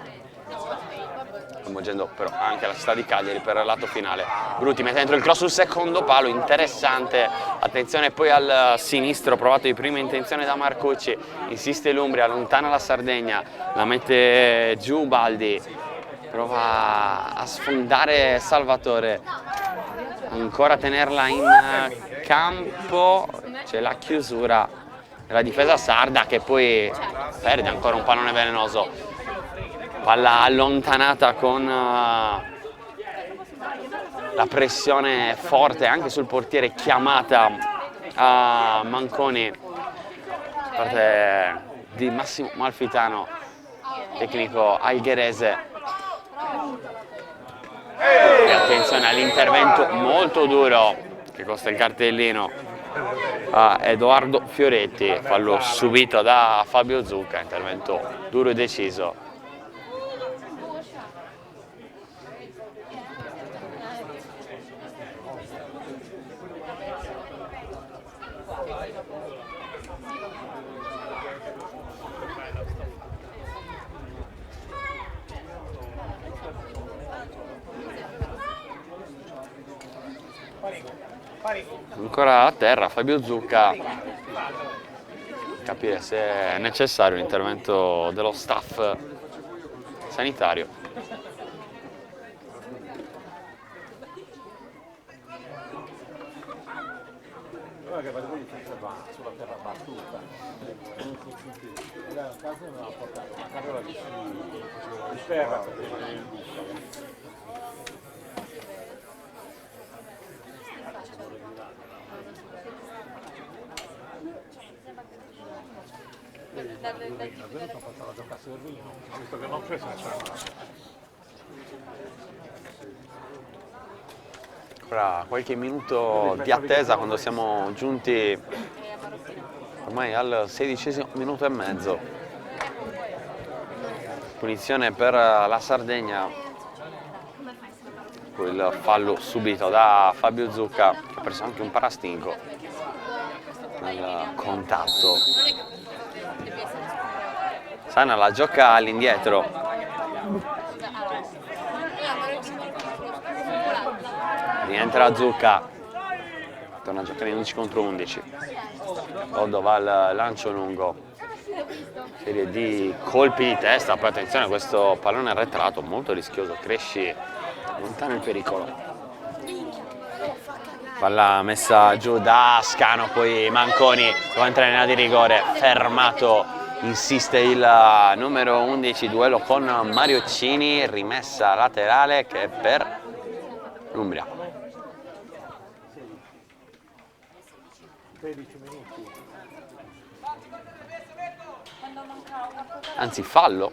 coinvolgendo però anche la città di Cagliari per il lato finale. Bruti mette dentro il cross sul secondo palo, interessante, attenzione poi al sinistro, provato di prima intenzione da Marcucci, insiste l'Umbria, allontana la Sardegna, la mette giù Baldi, prova a sfondare Salvatore, ancora tenerla in campo, c'è la chiusura della difesa sarda che poi perde ancora un pallone velenoso. Palla allontanata con la pressione forte anche sul portiere, chiamata a Manconi da parte di Massimo Malfitano, tecnico algherese. E attenzione all'intervento molto duro che costa il cartellino a Edoardo Fioretti, fallo subito da Fabio Zucca, intervento duro e deciso. Ancora a terra Fabio Zucca, capire se è necessario l'intervento dello staff sanitario. Guarda che Valverde va sulla terra battuta, a casa non ha portato una carriola di terra per tenere il busto. Ancora qualche minuto di attesa quando siamo giunti ormai al 16° minuto e mezzo. Punizione per la Sardegna, il fallo subito da Fabio Zucca che ha preso anche un parastinco nel contatto. Sana la gioca all'indietro, rientra Zucca, torna a giocare in 11 contro 11. Loddo va al lancio lungo, serie di colpi di testa, poi attenzione a questo pallone arretrato molto rischioso, Cresci lontano il pericolo. Palla messa giù da Scano, poi Manconi va entrare in area di rigore, fermato. Insiste il numero 11, duello con Marioccini, rimessa laterale che è per l'Umbria. 16 minuti. anzi fallo,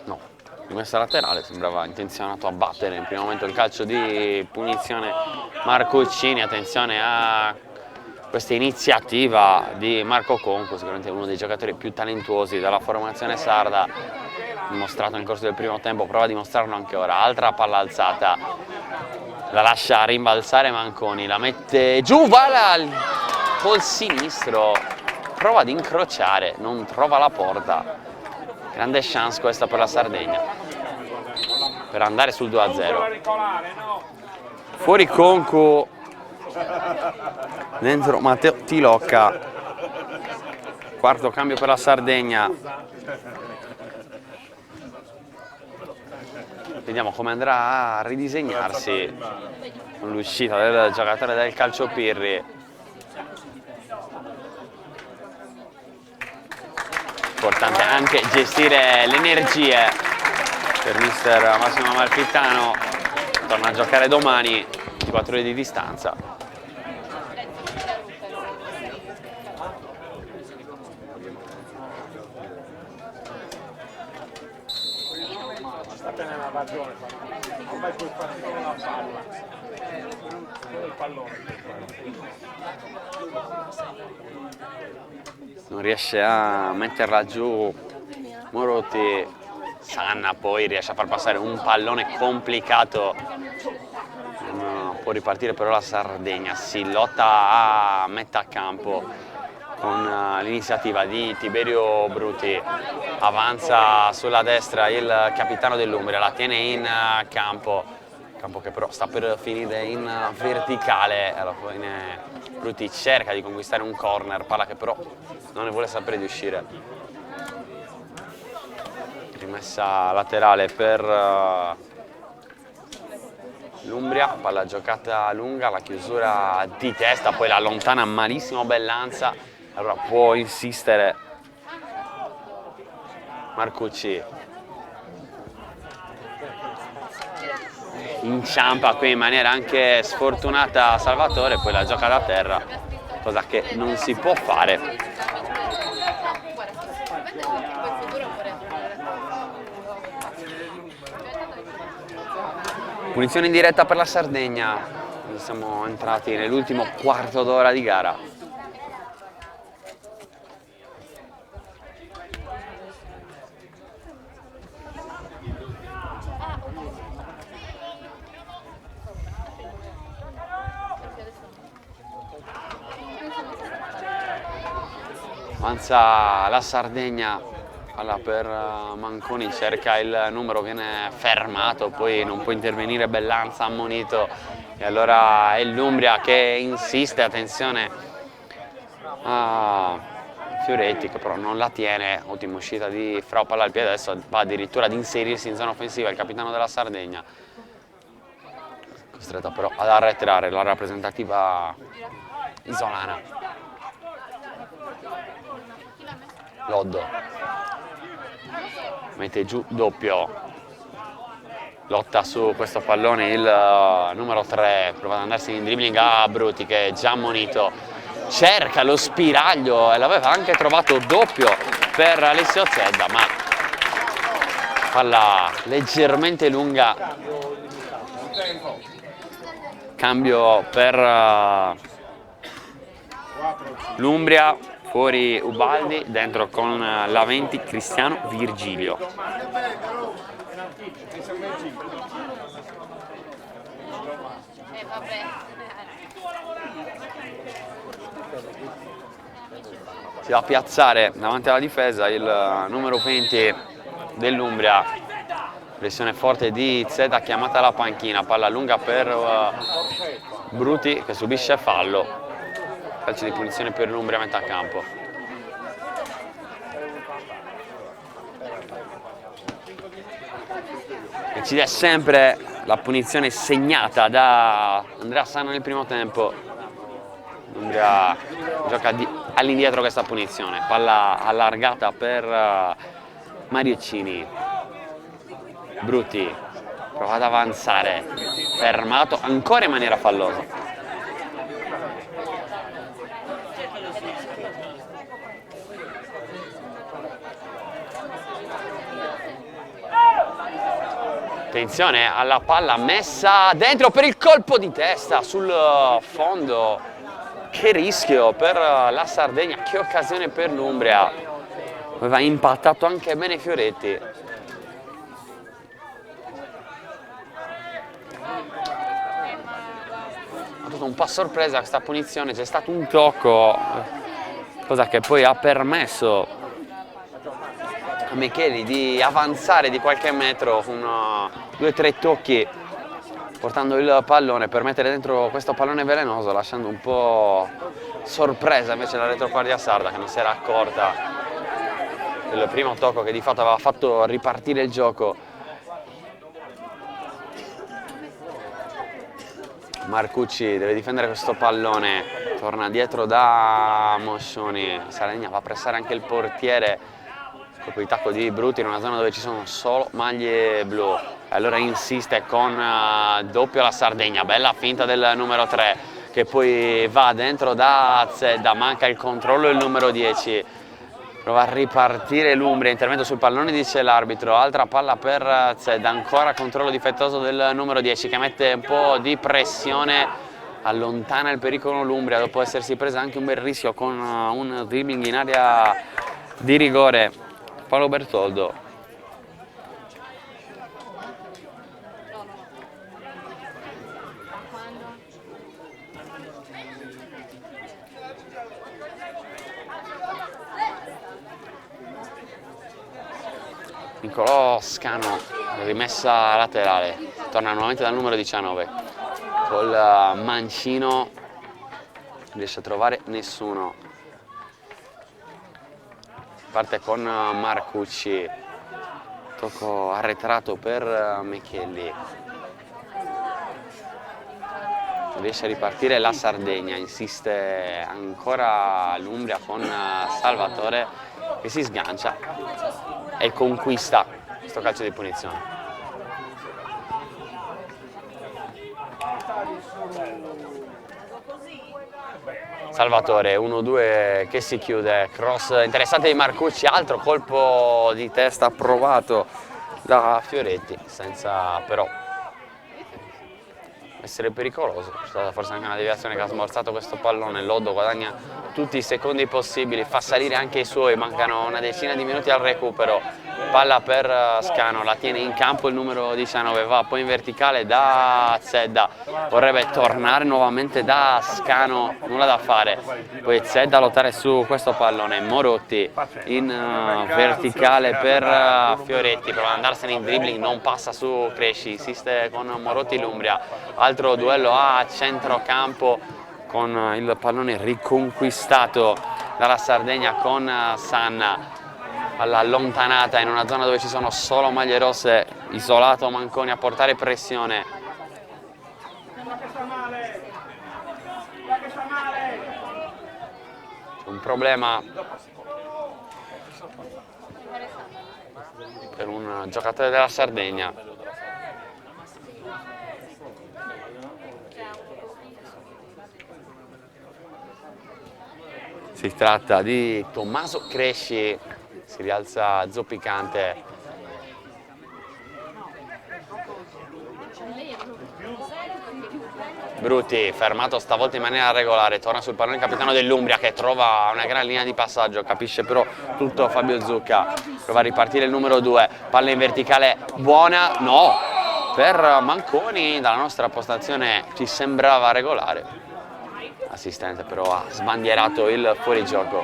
no, rimessa laterale, sembrava intenzionato a battere in primo momento il calcio di punizione Marcuccini. Attenzione a questa iniziativa di Marco Conco, sicuramente uno dei giocatori più talentuosi della formazione sarda, dimostrato nel corso del primo tempo, prova a dimostrarlo anche ora. Altra palla alzata, la lascia rimbalzare Manconi, la mette giù, va col sinistro, prova ad incrociare, non trova la porta. Grande chance questa per la Sardegna per andare sul 2-0. Fuori Conco, dentro Matteo Tilocca. Quarto cambio per la Sardegna. Vediamo come andrà a ridisegnarsi con l'uscita del giocatore del Calciopirri. Importante anche gestire le energie per mister Massimo Amalfitano. Torna a giocare domani, 24 ore di distanza. State nella ragione, ormai quel partito non la palla, non il pallone. Non riesce a metterla giù Morotti. Sanna poi riesce a far passare un pallone complicato. Può ripartire però la Sardegna, si lotta a metà campo con l'iniziativa di Tiberio Bruti. Avanza sulla destra il capitano dell'Umbria, la tiene in campo che però sta per finire in verticale. Alla fine Bruti cerca di conquistare un corner, palla che però non ne vuole sapere di uscire. Rimessa laterale per l'Umbria, palla giocata lunga, la chiusura di testa, poi la allontana malissimo Bellanza, allora può insistere Marcucci. Inciampa qui in maniera anche sfortunata Salvatore, poi la gioca da terra, cosa che non si può fare. Punizione in diretta per la Sardegna, siamo entrati nell'ultimo quarto d'ora di gara. Avanza la Sardegna, palla per Manconi, cerca il numero, viene fermato, poi non può intervenire Bellanza, ammonito, e allora è l'Umbria che insiste. Attenzione a Fioretti che però non la tiene, ottima uscita di Frau, palla al piede, adesso va addirittura ad inserirsi in zona offensiva il capitano della Sardegna, costretta però ad arretrare la rappresentativa isolana. Loddo mette giù doppio, lotta su questo pallone il numero 3, prova ad andarsi in dribbling a Bruti che è già ammonito, cerca lo spiraglio e l'aveva anche trovato doppio per Alessio Zedda, ma palla leggermente lunga. Cambio per l'Umbria. Fuori Ubaldi, dentro con la 20 Cristiano Virgilio. Si va a piazzare davanti alla difesa il numero 20 dell'Umbria. Pressione forte di Zedda, chiamata alla panchina, palla lunga per Bruti che subisce fallo. Calcio di punizione per l'Umbria a metà campo. Decide sempre la punizione segnata da Andrea Sanna nel primo tempo. L'Umbria gioca all'indietro questa punizione. Palla allargata per Marioccini. Bruti prova ad avanzare, fermato ancora in maniera fallosa. Attenzione alla palla messa dentro per il colpo di testa sul fondo. Che rischio per la Sardegna, che occasione per l'Umbria. Aveva impattato anche bene Fioretti. Ha dato un po' a sorpresa questa punizione, c'è stato un tocco, cosa che poi ha permesso a Micheli di avanzare di qualche metro con 2-3 tocchi, portando il pallone per mettere dentro questo pallone velenoso, lasciando un po' sorpresa invece la retroguardia sarda, che non si era accorta del primo tocco che di fatto aveva fatto ripartire il gioco. Marcucci deve difendere questo pallone, torna dietro da Moscioni, Sardegna va a pressare anche il portiere, colpo di tacco di Bruti in una zona dove ci sono solo maglie blu. Allora insiste con doppio la Sardegna, bella finta del numero 3 che poi va dentro da Zedda, manca il controllo il numero 10. Prova a ripartire l'Umbria, intervento sul pallone dice l'arbitro, altra palla per Zedda, ancora controllo difettoso del numero 10 che mette un po' di pressione, allontana il pericolo l'Umbria dopo essersi presa anche un bel rischio con un dribbling in area di rigore. Paolo Bertoldo. Nicolò Scano, rimessa laterale, torna nuovamente dal numero 19, col mancino non riesce a trovare nessuno, parte con Marcucci, tocco arretrato per Micheli, riesce a ripartire la Sardegna, insiste ancora l'Umbria con Salvatore che si sgancia e conquista questo calcio di punizione. Salvatore, 1-2 che si chiude, cross interessante di Marcucci, altro colpo di testa provato da Fioretti, senza però essere pericoloso. C'è stata forse anche una deviazione che ha smorzato questo pallone, Loddo guadagna tutti i secondi possibili, fa salire anche i suoi, mancano una decina di minuti al recupero, palla per Scano, la tiene in campo il numero 19, va poi in verticale da Zedda, vorrebbe tornare nuovamente da Scano, nulla da fare, poi Zedda a lottare su questo pallone, Morotti in verticale per Fioretti, prova ad andarsene in dribbling, non passa su Cresci, insiste con Morotti l'Umbria, altro duello a centrocampo con il pallone riconquistato dalla Sardegna con Sanna, alla allontanata in una zona dove ci sono solo maglie rosse, isolato Manconi a portare pressione. C'è un problema per un giocatore della Sardegna. Si tratta di Tommaso Cresci, si rialza zoppicante. Bruti, fermato stavolta in maniera regolare, torna sul pallone il capitano dell'Umbria che trova una gran linea di passaggio, capisce però tutto Fabio Zucca, prova a ripartire il numero 2, palla in verticale buona, no, per Manconi dalla nostra postazione ci sembrava regolare. Assistente però ha sbandierato il fuorigioco.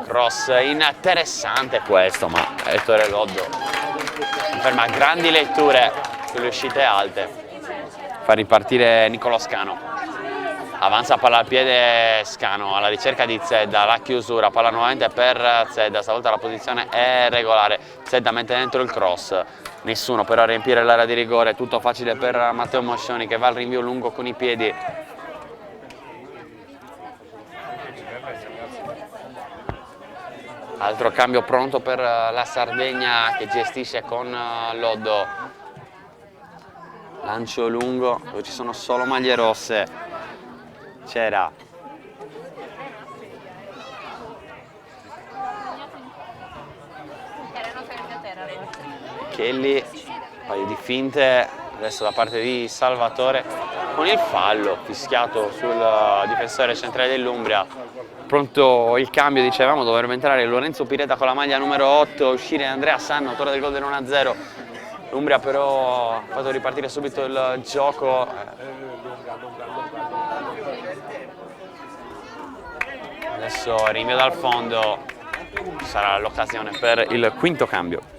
Cross interessante questo, ma Ettore Loddo conferma grandi letture sulle uscite alte. Fa ripartire Nicolò Scano. Avanza palla al piede Scano alla ricerca di Zedda, la chiusura, palla nuovamente per Zedda, stavolta la posizione è regolare. Zedda mette dentro il cross. Nessuno però a riempire l'area di rigore, tutto facile per Matteo Moscioni che va al rinvio lungo con i piedi. Altro cambio pronto per la Sardegna che gestisce con Loddo. Lancio lungo dove ci sono solo maglie rosse. C'era Kelly, un paio di finte adesso da parte di Salvatore con il fallo fischiato sul difensore centrale dell'Umbria. Pronto il cambio, dicevamo, dovrebbe entrare Lorenzo Piretta con la maglia numero 8, uscire Andrea Sanno, autore del gol del 1-0. L'Umbria però ha fatto ripartire subito il gioco. Adesso rinvio dal fondo, sarà l'occasione per il quinto cambio.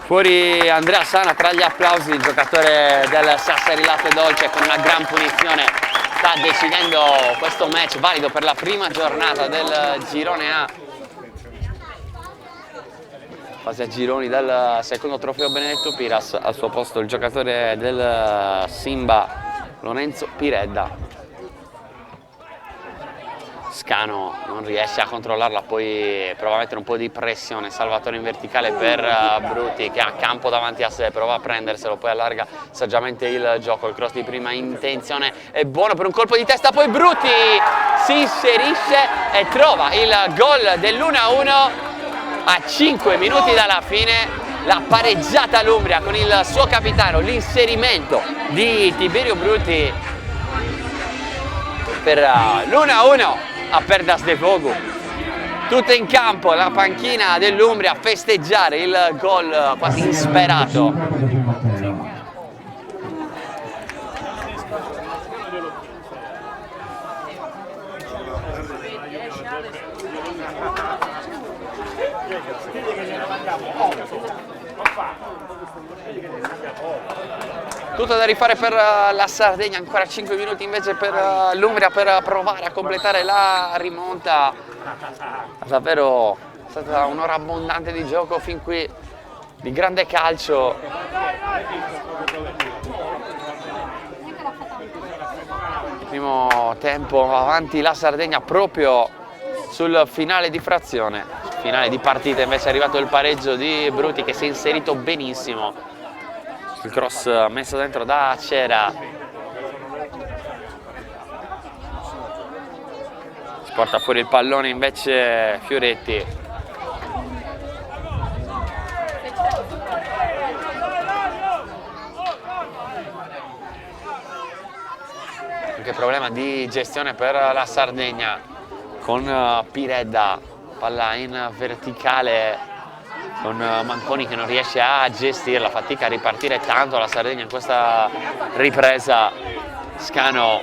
Fuori Andrea Sana tra gli applausi, il giocatore del Sassari Latte Dolce con una gran punizione sta decidendo questo match valido per la prima giornata del girone A. Fase a gironi dal secondo trofeo Benedetto Piras, al suo posto il giocatore del Simba Lorenzo Piredda. Scano non riesce a controllarla, poi prova a mettere un po' di pressione, Salvatore in verticale per Bruti che ha campo davanti a sé, prova a prenderselo, poi allarga saggiamente il gioco, il cross di prima intenzione è buono per un colpo di testa, poi Bruti si inserisce e trova il gol dell'1-1 a 5 minuti dalla fine. La pareggiata l'Umbria con il suo capitano, l'inserimento di Tiberio Bruti per l'1-1 a Perdas de Fogu. Tutte in campo, la panchina dell'Umbria a festeggiare il gol quasi insperato. Tutto da rifare per la Sardegna, ancora 5 minuti invece per l'Umbria per provare a completare la rimonta. Davvero è stata un'ora abbondante di gioco fin qui, di grande calcio. Il primo tempo avanti la Sardegna proprio sul finale di frazione. Finale di partita invece è arrivato il pareggio di Bruti che si è inserito benissimo. Il cross messo dentro da Cera, si porta fuori il pallone invece Fioretti. Anche problema di gestione per la Sardegna con Piredda, palla in verticale con Manconi che non riesce a gestirla, fatica a ripartire tanto la Sardegna in questa ripresa. Scano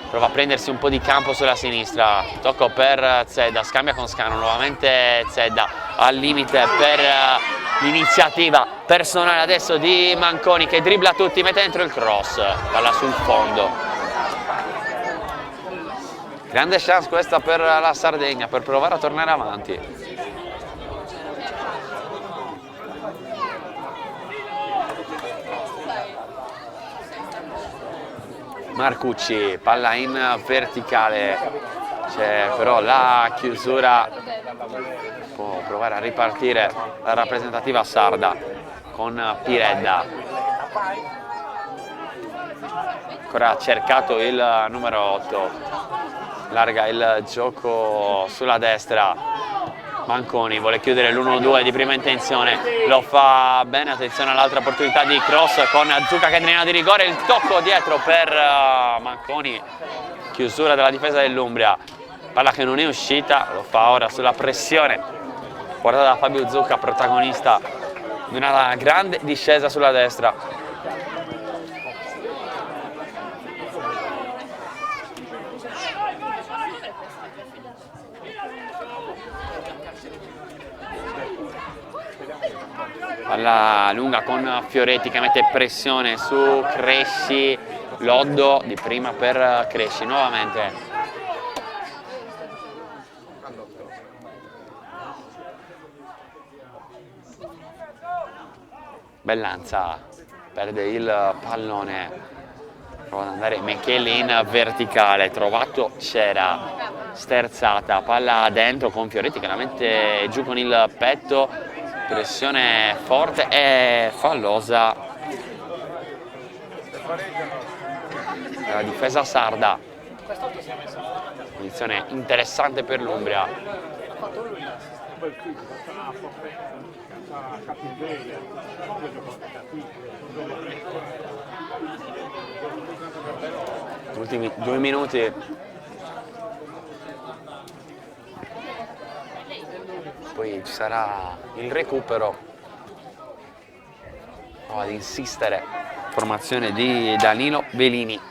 prova a prendersi un po' di campo sulla sinistra, tocco per Zedda, scambia con Scano, nuovamente Zedda al limite per l'iniziativa personale adesso di Manconi che dribbla tutti, mette dentro il cross, palla sul fondo. Grande chance questa per la Sardegna per provare a tornare avanti. Marcucci, palla in verticale, c'è però la chiusura, può provare a ripartire la rappresentativa sarda con Piredda. Ancora cercato il numero 8, larga il gioco sulla destra. Manconi vuole chiudere l'1-2 di prima intenzione, lo fa bene, attenzione all'altra opportunità di cross con Zucca che entra di rigore, il tocco dietro per Manconi, chiusura della difesa dell'Umbria, palla che non è uscita, lo fa ora sulla pressione, portata da Fabio Zucca, protagonista di una grande discesa sulla destra. Palla lunga con Fioretti che mette pressione su Cresci, Loddo di prima per Cresci nuovamente. Bellanza perde il pallone, prova ad andare Mecheli in verticale, trovato Cera, sterzata, palla dentro con Fioretti che la mette giù con il petto, pressione forte e fallosa la difesa sarda. Posizione interessante per l'Umbria. Ultimi 2 minuti. Poi ci sarà il recupero. Prova ad insistere. Formazione di Danilo Velini.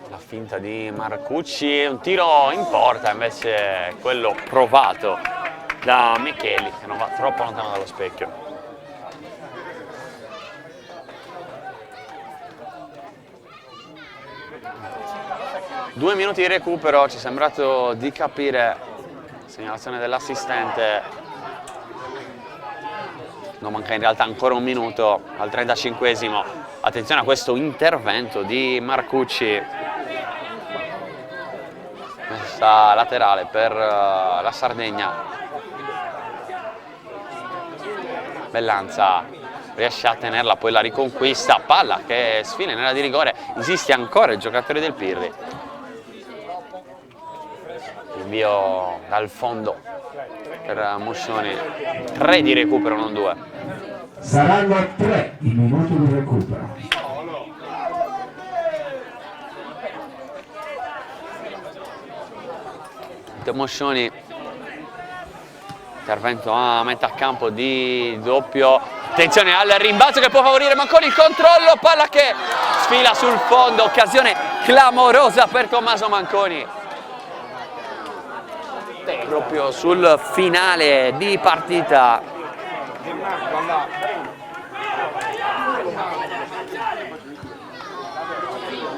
La finta di Marcucci, un tiro in porta, invece quello provato da Mecheli che non va troppo lontano dallo specchio. Due minuti di recupero, ci è sembrato di capire, segnalazione dell'assistente, non manca in realtà ancora un minuto al 35esimo. Attenzione a questo intervento di Marcucci, messa laterale per la Sardegna. Bellanza riesce a tenerla, poi la riconquista, palla che sfila in area di rigore, insiste ancora il giocatore del Pirri. Invio dal fondo per Moscioni, 3 di recupero, non 2. Saranno 3 i minuti di recupero. Moscioni, intervento a metà campo di doppio, attenzione al rimbalzo che può favorire Manconi, il controllo, palla che sfila sul fondo, occasione clamorosa per Tommaso Manconi. Proprio sul finale di partita.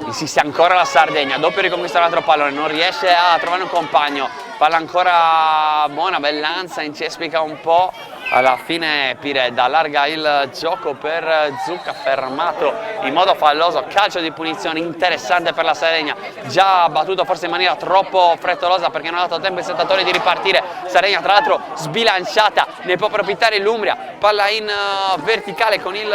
Insiste ancora la Sardegna, doppio riconquista l'altro pallone, non riesce a trovare un compagno, palla ancora buona, Bellanza incespica un po', alla fine Piredda allarga il gioco per Zucca, fermato in modo falloso, calcio di punizione interessante per la Sardegna, già battuto forse in maniera troppo frettolosa perché non ha dato tempo ai settatori di ripartire. Sardegna tra l'altro sbilanciata, ne può approfittare l'Umbria, palla in verticale con il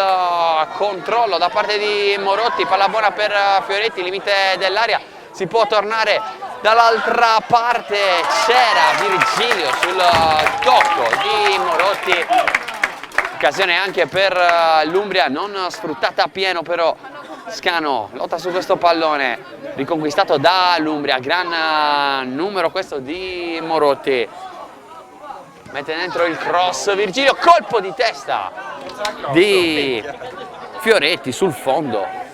controllo da parte di Morotti, palla buona per Fioretti, limite dell'area, si può tornare dall'altra parte, c'era Virgilio sul tocco di Morotti, occasione anche per l'Umbria non sfruttata a pieno, però Scano lotta su questo pallone riconquistato dall'Umbria, gran numero questo di Morotti, mette dentro il cross Virgilio, colpo di testa di Fioretti sul fondo.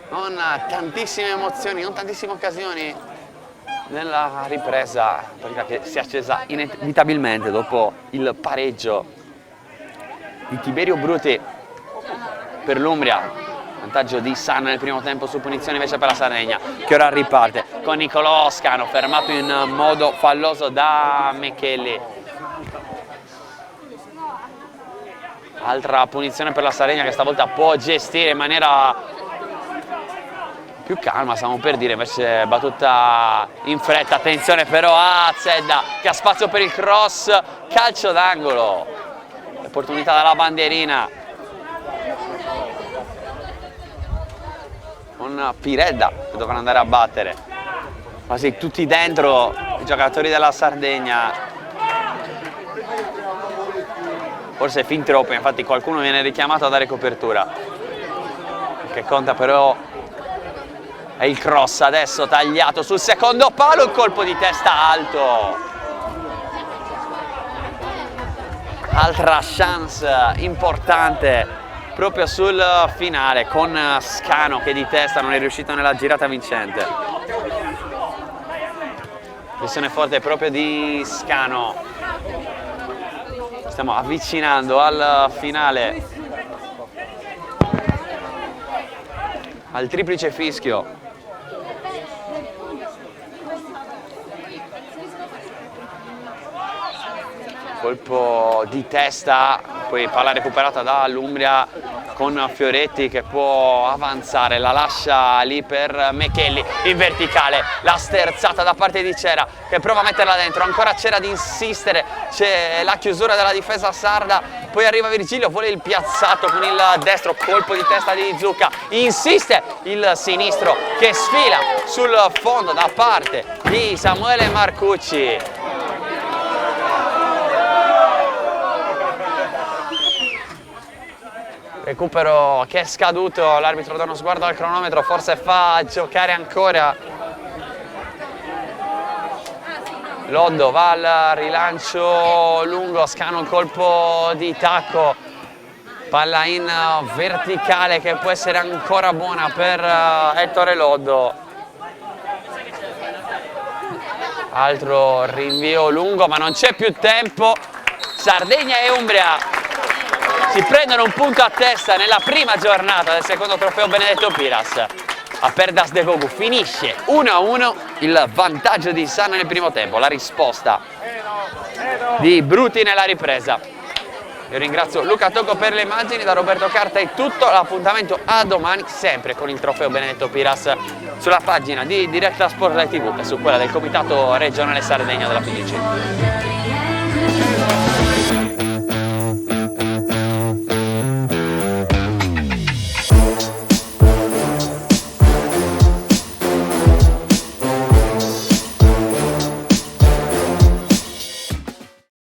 Non tantissime emozioni, non tantissime occasioni nella ripresa, partita che si è accesa inevitabilmente dopo il pareggio di Tiberio Bruti per l'Umbria, vantaggio di Sanna nel primo tempo su punizione invece per la Sardegna, che ora riparte con Nicolò Scano, fermato in modo falloso da Mecheli. Altra punizione per la Sardegna che stavolta può gestire in maniera più calma, stiamo per dire, invece battuta in fretta, attenzione però a Zedda che ha spazio per il cross, calcio d'angolo, opportunità dalla bandierina con Piredda che dovrà andare a battere, quasi tutti dentro i giocatori della Sardegna, forse fin troppo, infatti qualcuno viene richiamato a dare copertura, che conta però è il cross adesso tagliato sul secondo palo, il colpo di testa alto. Altra chance importante proprio sul finale con Scano che di testa non è riuscito nella girata vincente. Pressione forte proprio di Scano. Stiamo avvicinando al finale, al triplice fischio. Colpo di testa, poi palla recuperata dall'Umbria con Fioretti che può avanzare, la lascia lì per Mechelli in verticale, la sterzata da parte di Cera che prova a metterla dentro, ancora Cera ad insistere, c'è la chiusura della difesa sarda, poi arriva Virgilio, vuole il piazzato con il destro, colpo di testa di Zucca, insiste il sinistro che sfila sul fondo da parte di Samuele Marcucci. Recupero che è scaduto, l'arbitro dà uno sguardo al cronometro, forse fa giocare ancora. Loddo va al rilancio lungo, Scano un colpo di tacco, palla in verticale che può essere ancora buona per Ettore Loddo. Altro rinvio lungo ma non c'è più tempo, Sardegna e Umbria si prendono un punto a testa nella prima giornata del secondo trofeo Benedetto Piras. A Perdas de Vogu finisce 1-1 il vantaggio di Sano nel primo tempo, la risposta di Bruti nella ripresa. Io ringrazio Luca Tocco per le immagini, da Roberto Carta è tutto, l'appuntamento a domani sempre con il trofeo Benedetto Piras sulla pagina di Diretta Sport Rai TV e su quella del Comitato Regionale Sardegna della FIGC.